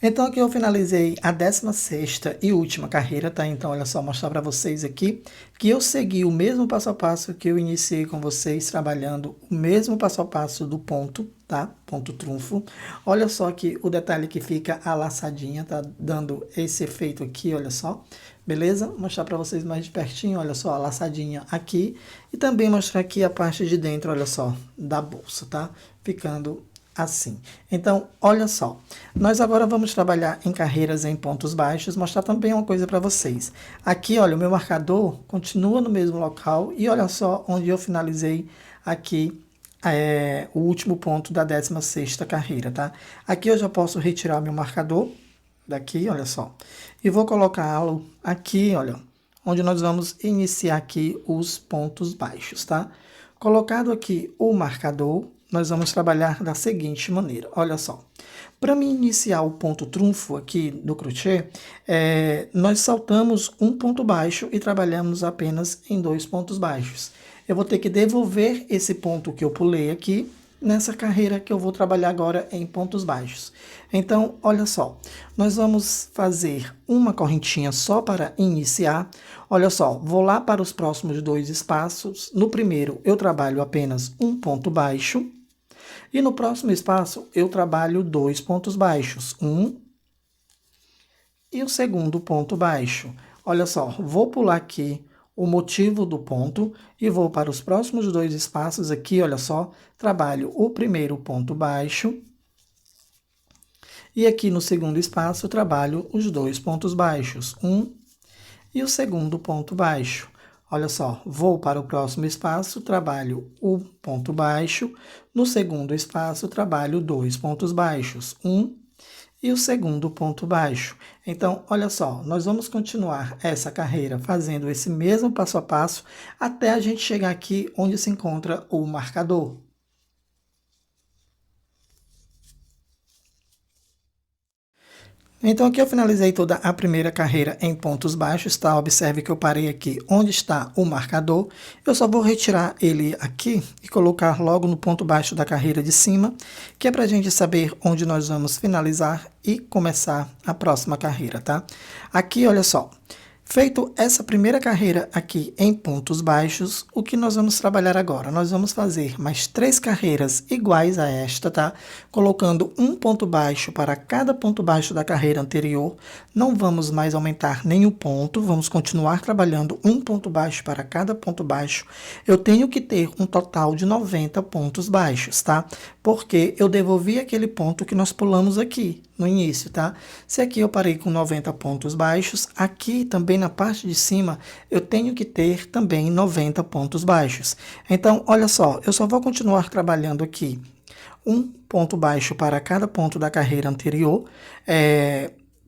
Então, aqui eu finalizei a 16ª e última carreira, tá? Então, olha só, mostrar para vocês aqui que eu segui o mesmo passo a passo que eu iniciei com vocês, trabalhando o mesmo passo a passo do ponto, tá? Ponto trunfo. Olha só aqui o detalhe que fica a laçadinha, tá? Dando esse efeito aqui, olha só. Beleza? Vou mostrar para vocês mais de pertinho, olha só, a laçadinha aqui. E também mostrar aqui a parte de dentro, olha só, da bolsa, tá? Ficando assim. Então, olha só, nós agora vamos trabalhar em carreiras em pontos baixos, mostrar também uma coisa para vocês. Aqui, olha, o meu marcador continua no mesmo local e olha só onde eu finalizei aqui o último ponto da 16ª carreira, tá? Aqui eu já posso retirar meu marcador daqui, olha só, e vou colocá-lo aqui, olha, onde nós vamos iniciar aqui os pontos baixos, tá? Colocado aqui o marcador, nós vamos trabalhar da seguinte maneira, olha só. Para me iniciar o ponto trunfo aqui do crochê, nós saltamos um ponto baixo e trabalhamos apenas em 2 pontos baixos. Eu vou ter que devolver esse ponto que eu pulei aqui, nessa carreira que eu vou trabalhar agora em pontos baixos. Então, olha só, nós vamos fazer uma correntinha só para iniciar. Olha só, vou lá para os próximos 2 espaços. No primeiro, eu trabalho apenas um ponto baixo. E no próximo espaço, eu trabalho 2 pontos baixos. E o segundo ponto baixo. Olha só, vou pular aqui o motivo do ponto e vou para os próximos dois espaços aqui, olha só, trabalho o primeiro ponto baixo e aqui no segundo espaço trabalho os dois pontos baixos, um e o segundo ponto baixo. Olha só, vou para o próximo espaço, trabalho o ponto baixo, no segundo espaço trabalho dois pontos baixos, um e o segundo ponto baixo. Então, olha só, nós vamos continuar essa carreira fazendo esse mesmo passo a passo até a gente chegar aqui onde se encontra o marcador. Então aqui eu finalizei toda a primeira carreira em pontos baixos, tá? Observe que eu parei aqui onde está o marcador. Eu só vou retirar ele aqui e colocar logo no ponto baixo da carreira de cima, que é para a gente saber onde nós vamos finalizar e começar a próxima carreira, tá? Aqui, olha só. Feito essa primeira carreira aqui em pontos baixos, o que nós vamos trabalhar agora? Nós vamos fazer mais 3 carreiras iguais a esta, tá? Colocando um ponto baixo para cada ponto baixo da carreira anterior. Não vamos mais aumentar nenhum ponto, vamos continuar trabalhando um ponto baixo para cada ponto baixo. Eu tenho que ter um total de 90 pontos baixos, tá? Porque eu devolvi aquele ponto que nós pulamos aqui no início, tá? Se aqui eu parei com 90 pontos baixos, aqui também na parte de cima eu tenho que ter também 90 pontos baixos. Então, olha só, eu só vou continuar trabalhando aqui um ponto baixo para cada ponto da carreira anterior.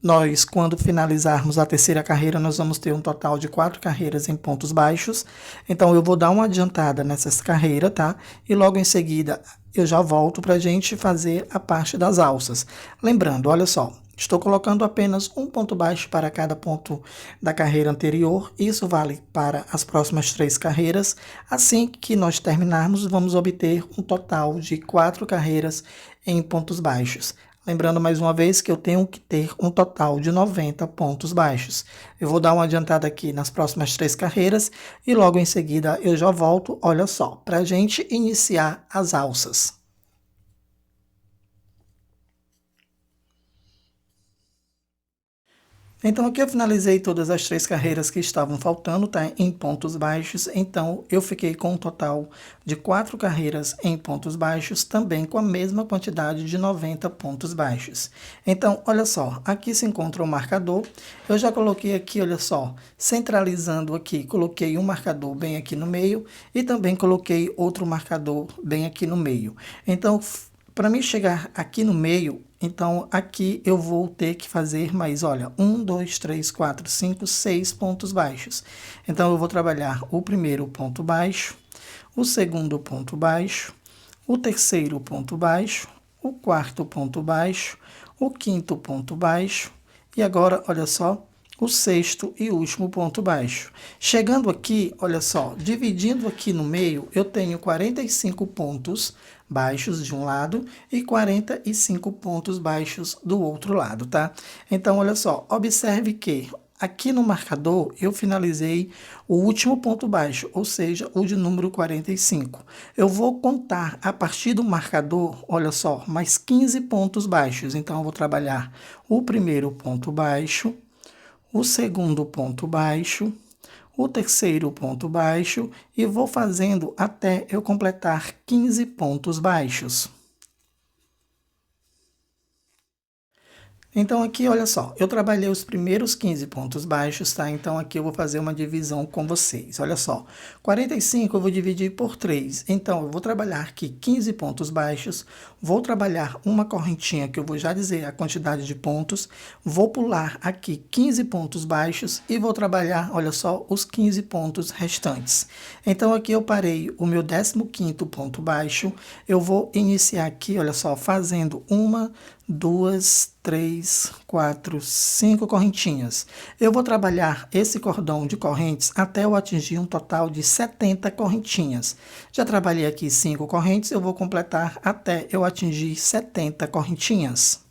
Nós, quando finalizarmos a terceira carreira, nós vamos ter um total de 4 carreiras em pontos baixos. Então, eu vou dar uma adiantada nessas carreiras, tá? E logo em seguida, eu já volto para a gente fazer a parte das alças. Lembrando, olha só, estou colocando apenas um ponto baixo para cada ponto da carreira anterior. Isso vale para as próximas 3 carreiras. Assim que nós terminarmos, vamos obter um total de 4 carreiras em pontos baixos. Lembrando mais uma vez que eu tenho que ter um total de 90 pontos baixos. Eu vou dar uma adiantada aqui nas próximas 3 carreiras e logo em seguida eu já volto, olha só, para a gente iniciar as alças. Então aqui eu finalizei todas as 3 carreiras que estavam faltando, tá? Em pontos baixos. Então eu fiquei com um total de 4 carreiras em pontos baixos, também com a mesma quantidade de 90 pontos baixos. Então, olha só, aqui se encontra o marcador. Eu já coloquei aqui, olha só, centralizando aqui, coloquei um marcador bem aqui no meio e também coloquei outro marcador bem aqui no meio. Então, para mim chegar aqui no meio, então aqui eu vou ter que fazer mais, olha, 1, 2, 3, 4, 5, 6 pontos baixos. Então eu vou trabalhar o primeiro ponto baixo, o segundo ponto baixo, o terceiro ponto baixo, o quarto ponto baixo, o quinto ponto baixo e agora, olha só, o sexto e último ponto baixo. Chegando aqui, olha só, dividindo aqui no meio, eu tenho 45 pontos baixos de um lado e 45 pontos baixos do outro lado, tá? Então, olha só, observe que aqui no marcador eu finalizei o último ponto baixo, ou seja, o de número 45. Eu vou contar a partir do marcador, olha só, mais 15 pontos baixos. Então, eu vou trabalhar o primeiro ponto baixo, o segundo ponto baixo, o terceiro ponto baixo e vou fazendo até eu completar 15 pontos baixos. Então aqui, olha só, eu trabalhei os primeiros 15 pontos baixos, tá? Então aqui eu vou fazer uma divisão com vocês. Olha só, 45 eu vou dividir por 3. Então eu vou trabalhar aqui 15 pontos baixos, vou trabalhar uma correntinha que eu vou já dizer a quantidade de pontos, vou pular aqui 15 pontos baixos e vou trabalhar, olha só, os 15 pontos restantes. Então aqui eu parei o meu 15º ponto baixo, eu vou iniciar aqui, olha só, fazendo uma, 2, 3, 4, 5 correntinhas. Eu vou trabalhar esse cordão de correntes até eu atingir um total de 70 correntinhas. Já trabalhei aqui 5 correntes, eu vou completar até eu atingir 70 correntinhas.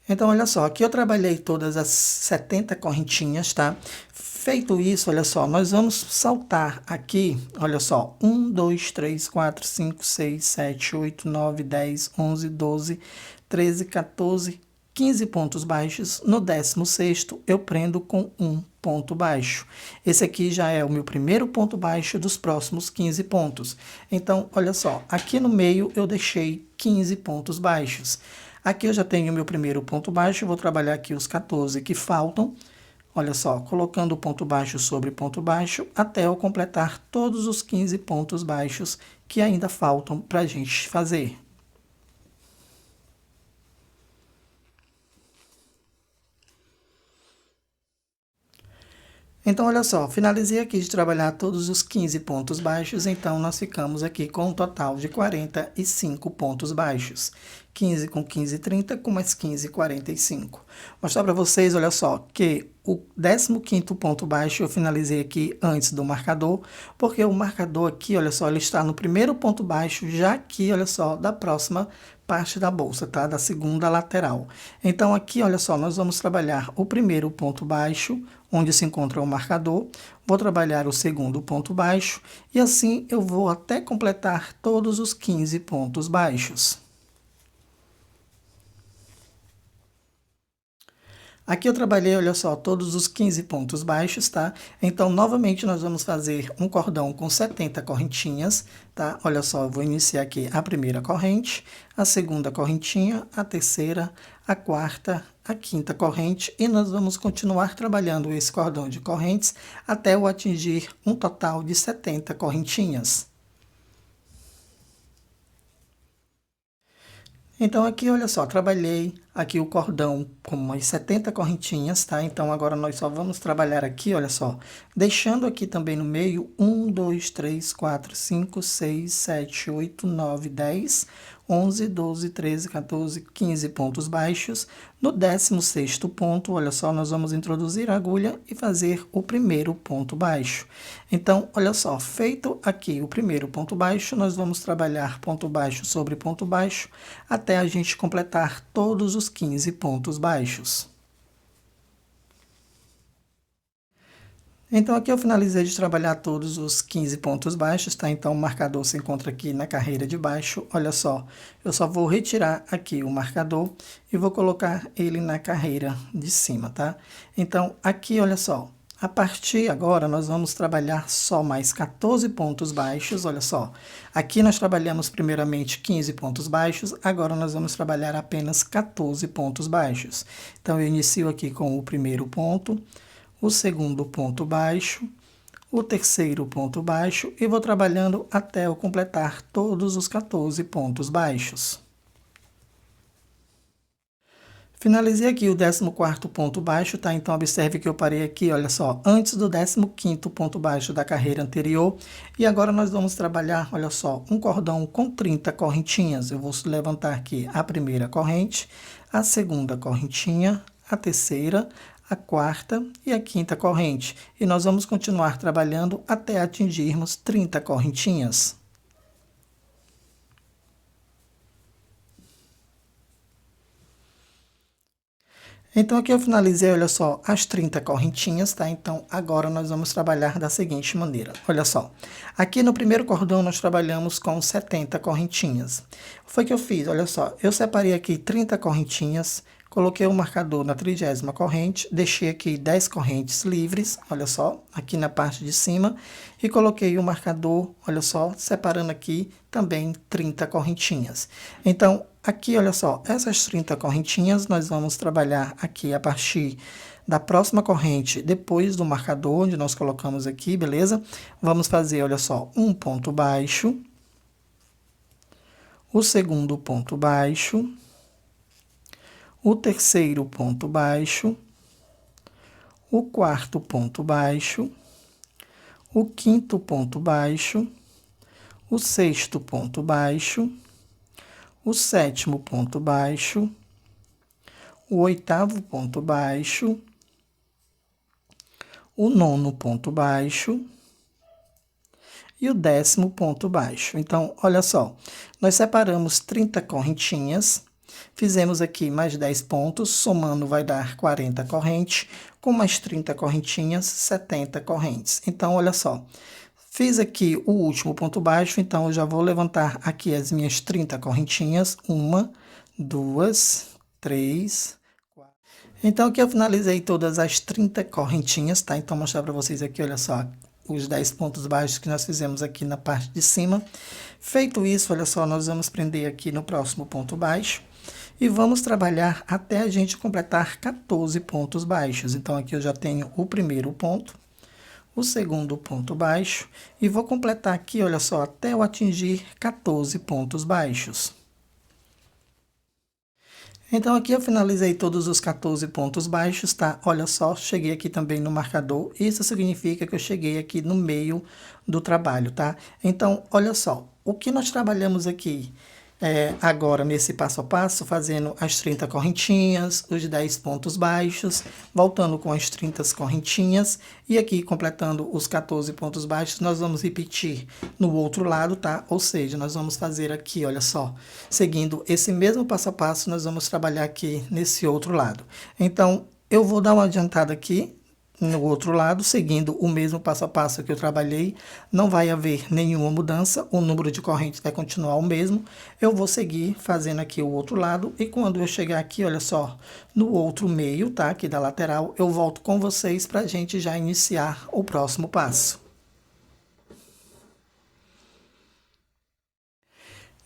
Então, olha só, aqui eu trabalhei todas as 70 correntinhas, tá? Feito isso, olha só, nós vamos saltar aqui, olha só, 1, 2, 3, 4, 5, 6, 7, 8, 9, 10, 11, 12, 13, 14, 15 pontos baixos, no 16º eu prendo com um ponto baixo. Esse aqui já é o meu primeiro ponto baixo dos próximos 15 pontos. Então, olha só, aqui no meio eu deixei 15 pontos baixos. Aqui eu já tenho o meu primeiro ponto baixo, vou trabalhar aqui os 14 que faltam. Olha só, colocando ponto baixo sobre ponto baixo, até eu completar todos os 15 pontos baixos que ainda faltam para a gente fazer. Então, olha só, finalizei aqui de trabalhar todos os 15 pontos baixos, então nós ficamos aqui com um total de 45 pontos baixos. 15 com 15, 30, com mais 15, 45. Mostrar para vocês, olha só, que o 15º ponto baixo eu finalizei aqui antes do marcador, porque o marcador aqui, olha só, ele está no primeiro ponto baixo, já aqui, olha só, da próxima parte da bolsa, tá? Da segunda lateral. Então, aqui, olha só, nós vamos trabalhar o primeiro ponto baixo, onde se encontra o marcador, vou trabalhar o segundo ponto baixo, e assim eu vou até completar todos os 15 pontos baixos. Aqui eu trabalhei, olha só, todos os 15 pontos baixos, tá? Então, novamente, nós vamos fazer um cordão com 70 correntinhas, tá? Olha só, eu vou iniciar aqui a primeira corrente, a segunda correntinha, a terceira, a quarta, a quinta corrente, e nós vamos continuar trabalhando esse cordão de correntes até eu atingir um total de 70 correntinhas. Então, aqui, olha só, trabalhei aqui o cordão com umas 70 correntinhas, tá? Então, agora nós só vamos trabalhar aqui, olha só, deixando aqui também no meio 1, 2, 3, 4, 5, 6, 7, 8, 9, 10, 11, 12, 13, 14, 15 pontos baixos. No 16º ponto, olha só, nós vamos introduzir a agulha e fazer o primeiro ponto baixo. Então, olha só, feito aqui o primeiro ponto baixo, nós vamos trabalhar ponto baixo sobre ponto baixo até a gente completar todos os 15 pontos baixos. Então, aqui eu finalizei de trabalhar todos os 15 pontos baixos, tá? Então, o marcador se encontra aqui na carreira de baixo. Olha só, eu só vou retirar aqui o marcador e vou colocar ele na carreira de cima, tá? Então, aqui, olha só, a partir agora, nós vamos trabalhar só mais 14 pontos baixos, olha só. Aqui nós trabalhamos primeiramente 15 pontos baixos, agora nós vamos trabalhar apenas 14 pontos baixos. Então, eu inicio aqui com o primeiro ponto, o segundo ponto baixo, o terceiro ponto baixo e vou trabalhando até eu completar todos os 14 pontos baixos. Finalizei aqui o 14º ponto baixo, tá? Então, observe que eu parei aqui, olha só, antes do 15º ponto baixo da carreira anterior. E agora nós vamos trabalhar, olha só, um cordão com 30 correntinhas. Eu vou levantar aqui a primeira corrente, a segunda correntinha, a terceira, a quarta e a quinta corrente. E nós vamos continuar trabalhando até atingirmos 30 correntinhas. Então, aqui eu finalizei, olha só, as 30 correntinhas, tá? Então, agora nós vamos trabalhar da seguinte maneira. Olha só, aqui no primeiro cordão nós trabalhamos com 70 correntinhas. O que foi que eu fiz? Olha só, eu separei aqui 30 correntinhas, coloquei o marcador na 30ª corrente, deixei aqui 10 correntes livres, olha só, aqui na parte de cima, e coloquei o marcador, olha só, separando aqui também 30 correntinhas. Então, aqui, olha só, essas 30 correntinhas nós vamos trabalhar aqui a partir da próxima corrente, depois do marcador, onde nós colocamos aqui, beleza? Vamos fazer, olha só, um ponto baixo, o segundo ponto baixo, o terceiro ponto baixo, o quarto ponto baixo, o quinto ponto baixo, o sexto ponto baixo, o sétimo ponto baixo, o oitavo ponto baixo, o nono ponto baixo e o 10º ponto baixo. Então, olha só, nós separamos 30 correntinhas, fizemos aqui mais 10 pontos, somando vai dar 40 correntes, com mais 30 correntinhas, 70 correntes. Então, olha só, fiz aqui o último ponto baixo, então eu já vou levantar aqui as minhas 30 correntinhas. 1, 2, 3, Então aqui eu finalizei todas as 30 correntinhas, tá? Então vou mostrar para vocês aqui, olha só, os 10 pontos baixos que nós fizemos aqui na parte de cima. Feito isso, olha só, nós vamos prender aqui no próximo ponto baixo e vamos trabalhar até a gente completar 14 pontos baixos. Então aqui eu já tenho o primeiro ponto, o segundo ponto baixo e vou completar aqui, olha só, até eu atingir 14 pontos baixos. Então aqui eu finalizei todos os 14 pontos baixos, tá? Olha só, cheguei aqui também no marcador. Isso significa que eu cheguei aqui no meio do trabalho, tá? Então, olha só, o que nós trabalhamos aqui agora nesse passo a passo, fazendo as 30 correntinhas, os 10 pontos baixos, voltando com as 30 correntinhas e aqui completando os 14 pontos baixos, nós vamos repetir no outro lado, tá? Ou seja, nós vamos fazer aqui, olha só, seguindo esse mesmo passo a passo, nós vamos trabalhar aqui nesse outro lado. Então, eu vou dar uma adiantada aqui no outro lado, seguindo o mesmo passo a passo que eu trabalhei, não vai haver nenhuma mudança, o número de correntes vai continuar o mesmo. Eu vou seguir fazendo aqui o outro lado e quando eu chegar aqui, olha só, no outro meio, tá, aqui da lateral, eu volto com vocês para a gente já iniciar o próximo passo.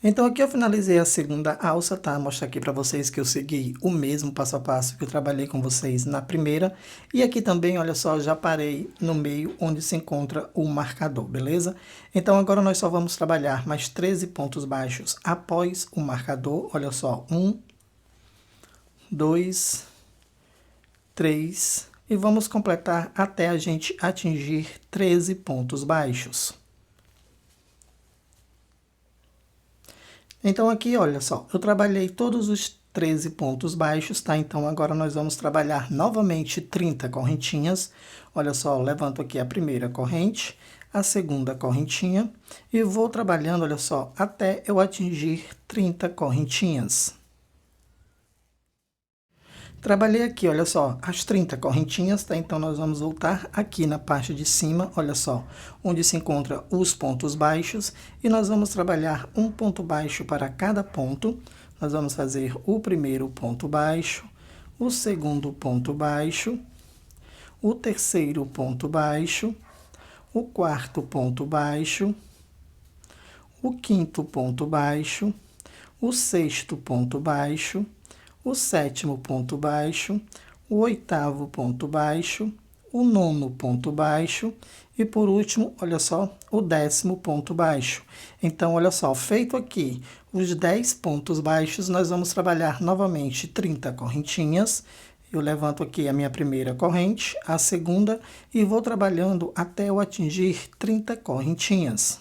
Então aqui eu finalizei a segunda alça, tá? Mostrar aqui para vocês que eu segui o mesmo passo a passo que eu trabalhei com vocês na primeira. E aqui também, olha só, já parei no meio onde se encontra o marcador, beleza? Então agora nós só vamos trabalhar mais 13 pontos baixos após o marcador. Olha só, 1, 2, 3 e vamos completar até a gente atingir 13 pontos baixos. Então aqui, olha só, eu trabalhei todos os 13 pontos baixos, tá? Então agora nós vamos trabalhar novamente 30 correntinhas. Olha só, levanto aqui a primeira corrente, a segunda correntinha e vou trabalhando, olha só, até eu atingir 30 correntinhas. Trabalhei aqui, olha só, as 30 correntinhas, tá? Então, nós vamos voltar aqui na parte de cima, olha só, onde se encontra os pontos baixos. E nós vamos trabalhar um ponto baixo para cada ponto. Nós vamos fazer o primeiro ponto baixo, o segundo ponto baixo, o terceiro ponto baixo, o quarto ponto baixo, o quinto ponto baixo, o sexto ponto baixo, o sétimo ponto baixo, o oitavo ponto baixo, o nono ponto baixo e por último, olha só, o 10º ponto baixo. Então, olha só, feito aqui os 10 pontos baixos, nós vamos trabalhar novamente 30 correntinhas. Eu levanto aqui a minha primeira corrente, a segunda e vou trabalhando até eu atingir 30 correntinhas.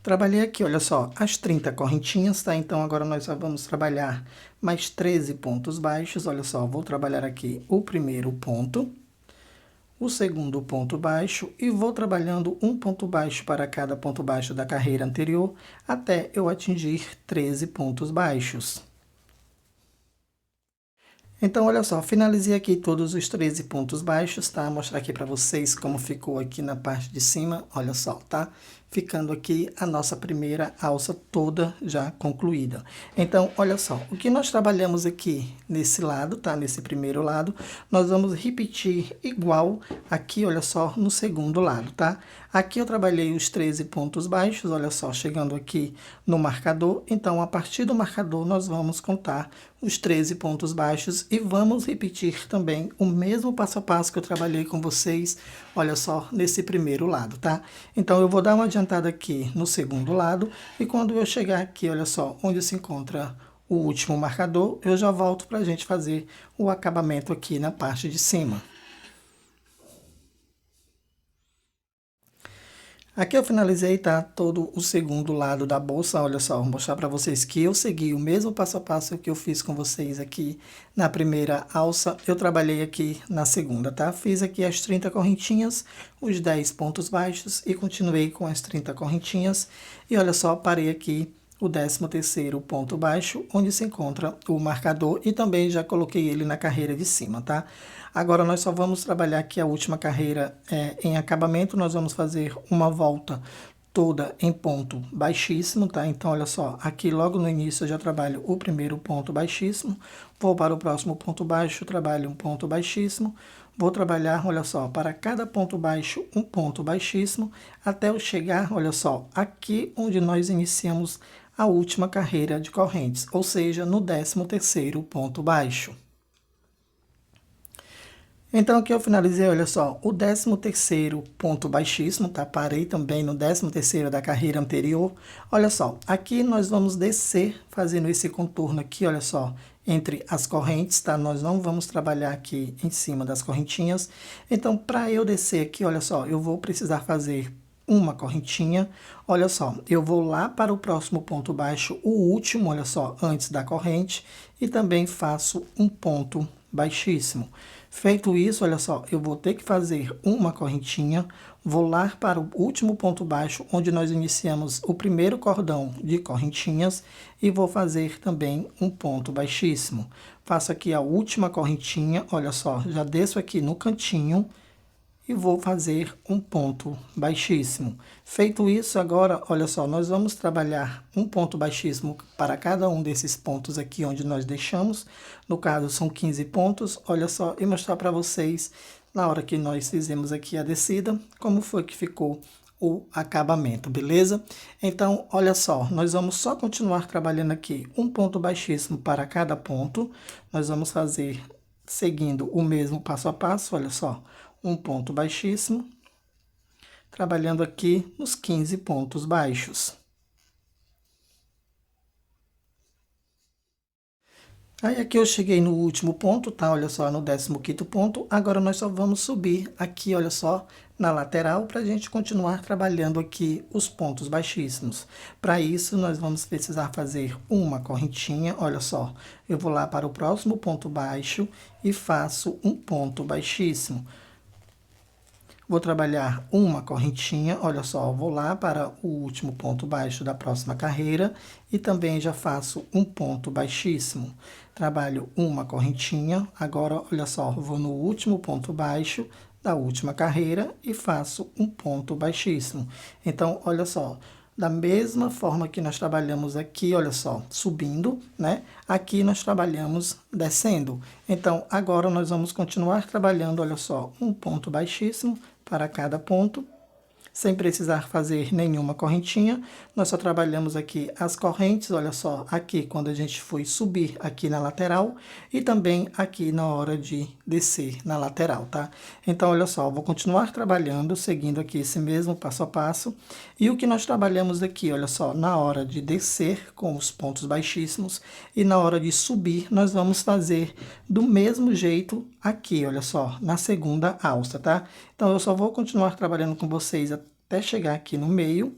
Trabalhei aqui, olha só, as 30 correntinhas, tá? Então, agora nós só vamos trabalhar mais 13 pontos baixos. Olha só, vou trabalhar aqui o primeiro ponto, o segundo ponto baixo e vou trabalhando um ponto baixo para cada ponto baixo da carreira anterior até eu atingir 13 pontos baixos. Então, olha só, finalizei aqui todos os 13 pontos baixos, tá? Vou mostrar aqui para vocês como ficou aqui na parte de cima, olha só, tá? Ficando aqui a nossa primeira alça toda já concluída. Então, olha só, o que nós trabalhamos aqui nesse lado, tá? Nesse primeiro lado, nós vamos repetir igual aqui, olha só, no segundo lado, tá? Aqui eu trabalhei os 13 pontos baixos, olha só, chegando aqui no marcador. Então, a partir do marcador, nós vamos contar os 13 pontos baixos e vamos repetir também o mesmo passo a passo que eu trabalhei com vocês, olha só, nesse primeiro lado, tá? Então, eu vou dar uma adiantada aqui no segundo lado e quando eu chegar aqui, olha só, onde se encontra o último marcador, eu já volto para a gente fazer o acabamento aqui na parte de cima. Aqui eu finalizei, tá, todo o segundo lado da bolsa, olha só, vou mostrar para vocês que eu segui o mesmo passo a passo que eu fiz com vocês aqui na primeira alça, eu trabalhei aqui na segunda, tá? Fiz aqui as 30 correntinhas, os 10 pontos baixos e continuei com as 30 correntinhas e olha só, parei aqui o 13º ponto baixo, onde se encontra o marcador e também já coloquei ele na carreira de cima, tá? Agora nós só vamos trabalhar aqui a última carreira em acabamento, nós vamos fazer uma volta toda em ponto baixíssimo, tá? Então, olha só, aqui logo no início eu já trabalho o primeiro ponto baixíssimo, vou para o próximo ponto baixo, trabalho um ponto baixíssimo, vou trabalhar, olha só, para cada ponto baixo, um ponto baixíssimo, até eu chegar, olha só, aqui onde nós iniciamos a última carreira de correntes, ou seja, no 13º ponto baixo. Então aqui eu finalizei, olha só, o 13º ponto baixíssimo, tá? Parei também no 13º da carreira anterior. Olha só, aqui nós vamos descer fazendo esse contorno aqui, olha só, entre as correntes, tá? Nós não vamos trabalhar aqui em cima das correntinhas. Então, para eu descer aqui, olha só, eu vou precisar fazer uma correntinha. Olha só, eu vou lá para o próximo ponto baixo, o último, olha só, antes da corrente, e também faço um ponto baixíssimo. Feito isso, olha só, eu vou ter que fazer uma correntinha, vou lá para o último ponto baixo, onde nós iniciamos o primeiro cordão de correntinhas, e vou fazer também um ponto baixíssimo. Faço aqui a última correntinha, olha só, já desço aqui no cantinho, e vou fazer um ponto baixíssimo. Feito isso, agora, olha só, nós vamos trabalhar um ponto baixíssimo para cada um desses pontos aqui onde nós deixamos. No caso, são 15 pontos, olha só, e mostrar para vocês, na hora que nós fizemos aqui a descida, como foi que ficou o acabamento, beleza? Então, olha só, nós vamos só continuar trabalhando aqui um ponto baixíssimo para cada ponto. Nós vamos fazer seguindo o mesmo passo a passo, olha só, um ponto baixíssimo, trabalhando aqui nos 15 pontos baixos. Aí aqui eu cheguei no último ponto, tá? Olha só, no 15º ponto. Agora nós só vamos subir aqui, olha só, na lateral, para a gente continuar trabalhando aqui os pontos baixíssimos. Para isso, nós vamos precisar fazer uma correntinha, olha só. Eu vou lá para o próximo ponto baixo e faço um ponto baixíssimo. Vou trabalhar uma correntinha, olha só, vou lá para o último ponto baixo da próxima carreira e também já faço um ponto baixíssimo. Trabalho uma correntinha, agora, olha só, vou no último ponto baixo da última carreira e faço um ponto baixíssimo. Então, olha só, da mesma forma que nós trabalhamos aqui, olha só, subindo, né? Aqui nós trabalhamos descendo. Então, agora nós vamos continuar trabalhando, olha só, um ponto baixíssimo para cada ponto, sem precisar fazer nenhuma correntinha. Nós só trabalhamos aqui as correntes, olha só, aqui quando a gente foi subir aqui na lateral e também aqui na hora de descer na lateral, tá? Então, olha só, vou continuar trabalhando, seguindo aqui esse mesmo passo a passo. E o que nós trabalhamos aqui, olha só, na hora de descer com os pontos baixíssimos e na hora de subir, nós vamos fazer do mesmo jeito aqui, olha só, na segunda alça, tá? Então, eu só vou continuar trabalhando com vocês até chegar aqui no meio,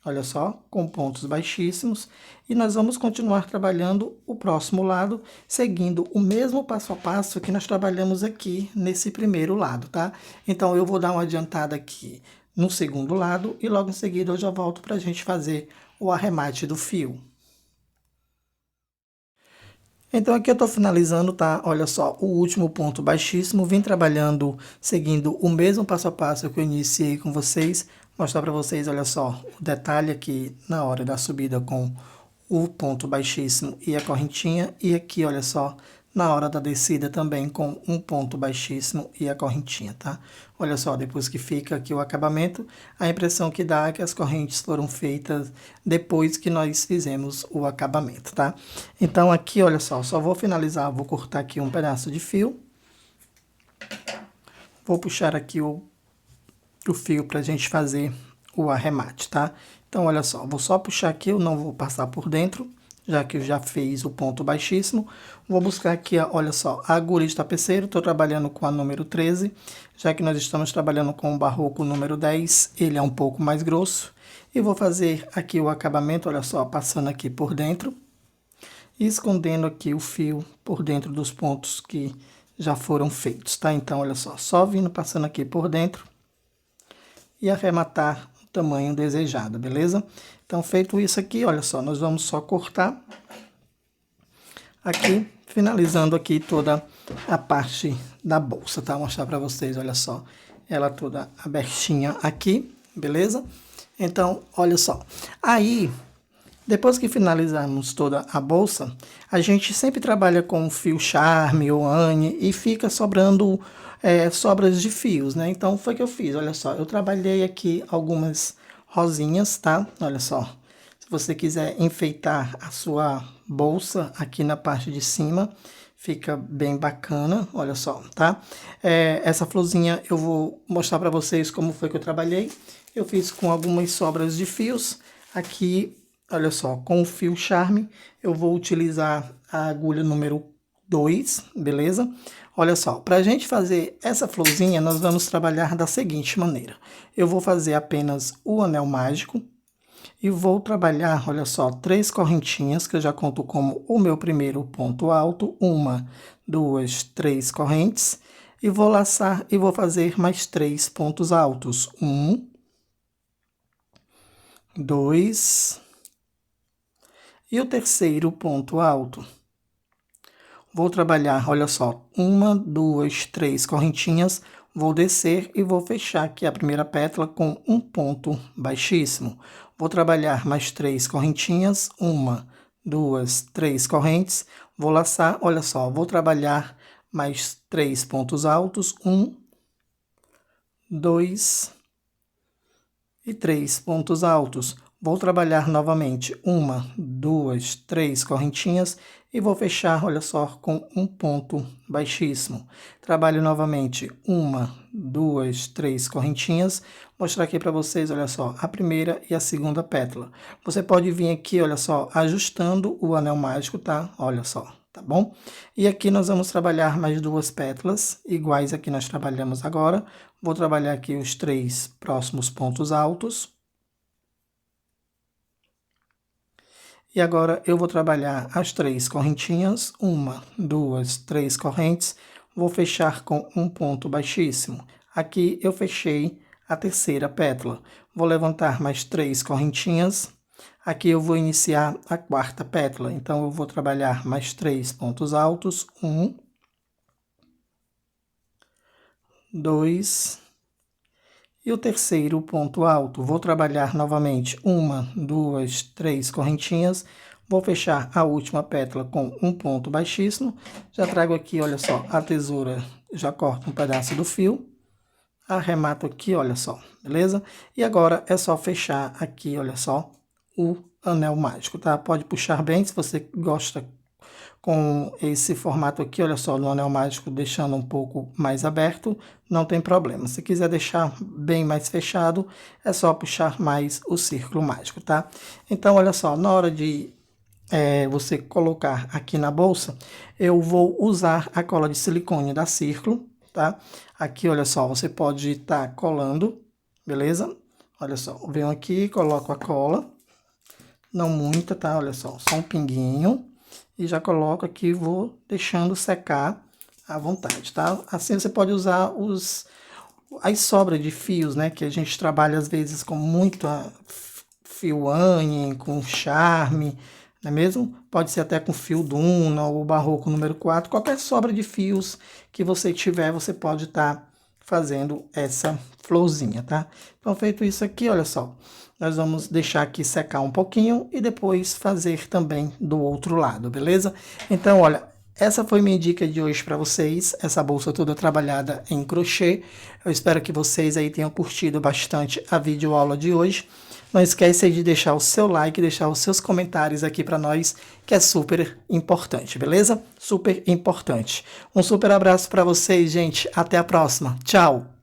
olha só, com pontos baixíssimos. E nós vamos continuar trabalhando o próximo lado, seguindo o mesmo passo a passo que nós trabalhamos aqui nesse primeiro lado, tá? Então, eu vou dar uma adiantada aqui no segundo lado e logo em seguida eu já volto para a gente fazer o arremate do fio. Então, aqui eu tô finalizando, tá? Olha só, o último ponto baixíssimo. Vim trabalhando, seguindo o mesmo passo a passo que eu iniciei com vocês. Mostrar para vocês, olha só, o detalhe aqui na hora da subida com o ponto baixíssimo e a correntinha. E aqui, olha só, na hora da descida também com um ponto baixíssimo e a correntinha, tá? Olha só, depois que fica aqui o acabamento, a impressão que dá é que as correntes foram feitas depois que nós fizemos o acabamento, tá? Então aqui, olha só vou finalizar, vou cortar aqui um pedaço de fio. Vou puxar aqui o fio pra gente fazer o arremate, tá? Então, olha só, vou só puxar aqui, eu não vou passar por dentro, já que eu já fiz o ponto baixíssimo. Vou buscar aqui, olha só, a agulha de tapeceiro, estou trabalhando com a número 13, já que nós estamos trabalhando com o barroco número 10, ele é um pouco mais grosso. E vou fazer aqui o acabamento, olha só, passando aqui por dentro, e escondendo aqui o fio por dentro dos pontos que já foram feitos, tá? Então, olha só vindo passando aqui por dentro e arrematar o tamanho desejado, beleza? Então, feito isso aqui, olha só, nós vamos só cortar aqui, finalizando aqui toda a parte da bolsa, tá? Vou mostrar para vocês, olha só, ela toda abertinha aqui, beleza? Então, olha só. Aí, depois que finalizarmos toda a bolsa, a gente sempre trabalha com fio charme ou ane e fica sobrando sobras de fios, né? Então, foi o que eu fiz, olha só. Eu trabalhei aqui algumas rosinhas, tá? Olha só. Se você quiser enfeitar a sua bolsa aqui na parte de cima, fica bem bacana, olha só, tá? Essa florzinha eu vou mostrar para vocês como foi que eu trabalhei. Eu fiz com algumas sobras de fios. Aqui, olha só, com o fio charme, eu vou utilizar a agulha número 2, beleza? Olha só, para a gente fazer essa florzinha, nós vamos trabalhar da seguinte maneira. Eu vou fazer apenas o anel mágico e vou trabalhar, olha só, 3 correntinhas, que eu já conto como o meu primeiro ponto alto. 1, 2, 3 correntes. E vou laçar e vou fazer mais 3 pontos altos. 1, 2 e o terceiro ponto alto. Vou trabalhar, olha só, 1, 2, 3 correntinhas, vou descer e vou fechar aqui a primeira pétala com um ponto baixíssimo. Vou trabalhar mais 3 correntinhas, 1, 2, 3 correntes, vou laçar, olha só, vou trabalhar mais 3 pontos altos, 1, 2 e 3 pontos altos. Vou trabalhar novamente 1, 2, 3 correntinhas e vou fechar, olha só, com um ponto baixíssimo. Trabalho novamente 1, 2, 3 correntinhas. Mostrar aqui para vocês, olha só, a primeira e a segunda pétala. Você pode vir aqui, olha só, ajustando o anel mágico, tá? Olha só, tá bom? E aqui nós vamos trabalhar mais 2 pétalas, iguais a que nós trabalhamos agora. Vou trabalhar aqui os 3 próximos pontos altos. E agora eu vou trabalhar as 3 correntinhas, 1, 2, 3 correntes, vou fechar com um ponto baixíssimo. Aqui eu fechei a terceira pétala. Vou levantar mais 3 correntinhas. Aqui eu vou iniciar a quarta pétala. Então eu vou trabalhar mais 3 pontos altos, 1, 2 e o terceiro ponto alto. Vou trabalhar novamente 1, 2, 3 correntinhas. Vou fechar a última pétala com um ponto baixíssimo. Já trago aqui, olha só, a tesoura, já corto um pedaço do fio. Arremato aqui, olha só, beleza? E agora é só fechar aqui, olha só, o anel mágico, tá? Pode puxar bem, se você gosta com esse formato aqui, olha só, no anel mágico, deixando um pouco mais aberto, não tem problema. Se quiser deixar bem mais fechado, é só puxar mais o círculo mágico, tá? Então, olha só, na hora de você colocar aqui na bolsa, eu vou usar a cola de silicone da Círculo, tá? Aqui, olha só, você pode estar colando, beleza? Olha só, eu venho aqui, coloco a cola, não muita, tá? Olha só um pinguinho. E já coloco aqui, vou deixando secar à vontade, tá? Assim você pode usar as sobras de fios, né? Que a gente trabalha às vezes com muito fio ane, com charme, não é mesmo? Pode ser até com fio Duna ou barroco número 4. Qualquer sobra de fios que você tiver, você pode estar fazendo essa florzinha, tá? Então, feito isso aqui, olha só. Nós vamos deixar aqui secar um pouquinho e depois fazer também do outro lado, beleza? Então, olha, essa foi minha dica de hoje para vocês, essa bolsa toda trabalhada em crochê. Eu espero que vocês aí tenham curtido bastante a videoaula de hoje. Não esqueça de deixar o seu like, deixar os seus comentários aqui para nós, que é super importante, beleza? Super importante. Um super abraço para vocês, gente. Até a próxima. Tchau!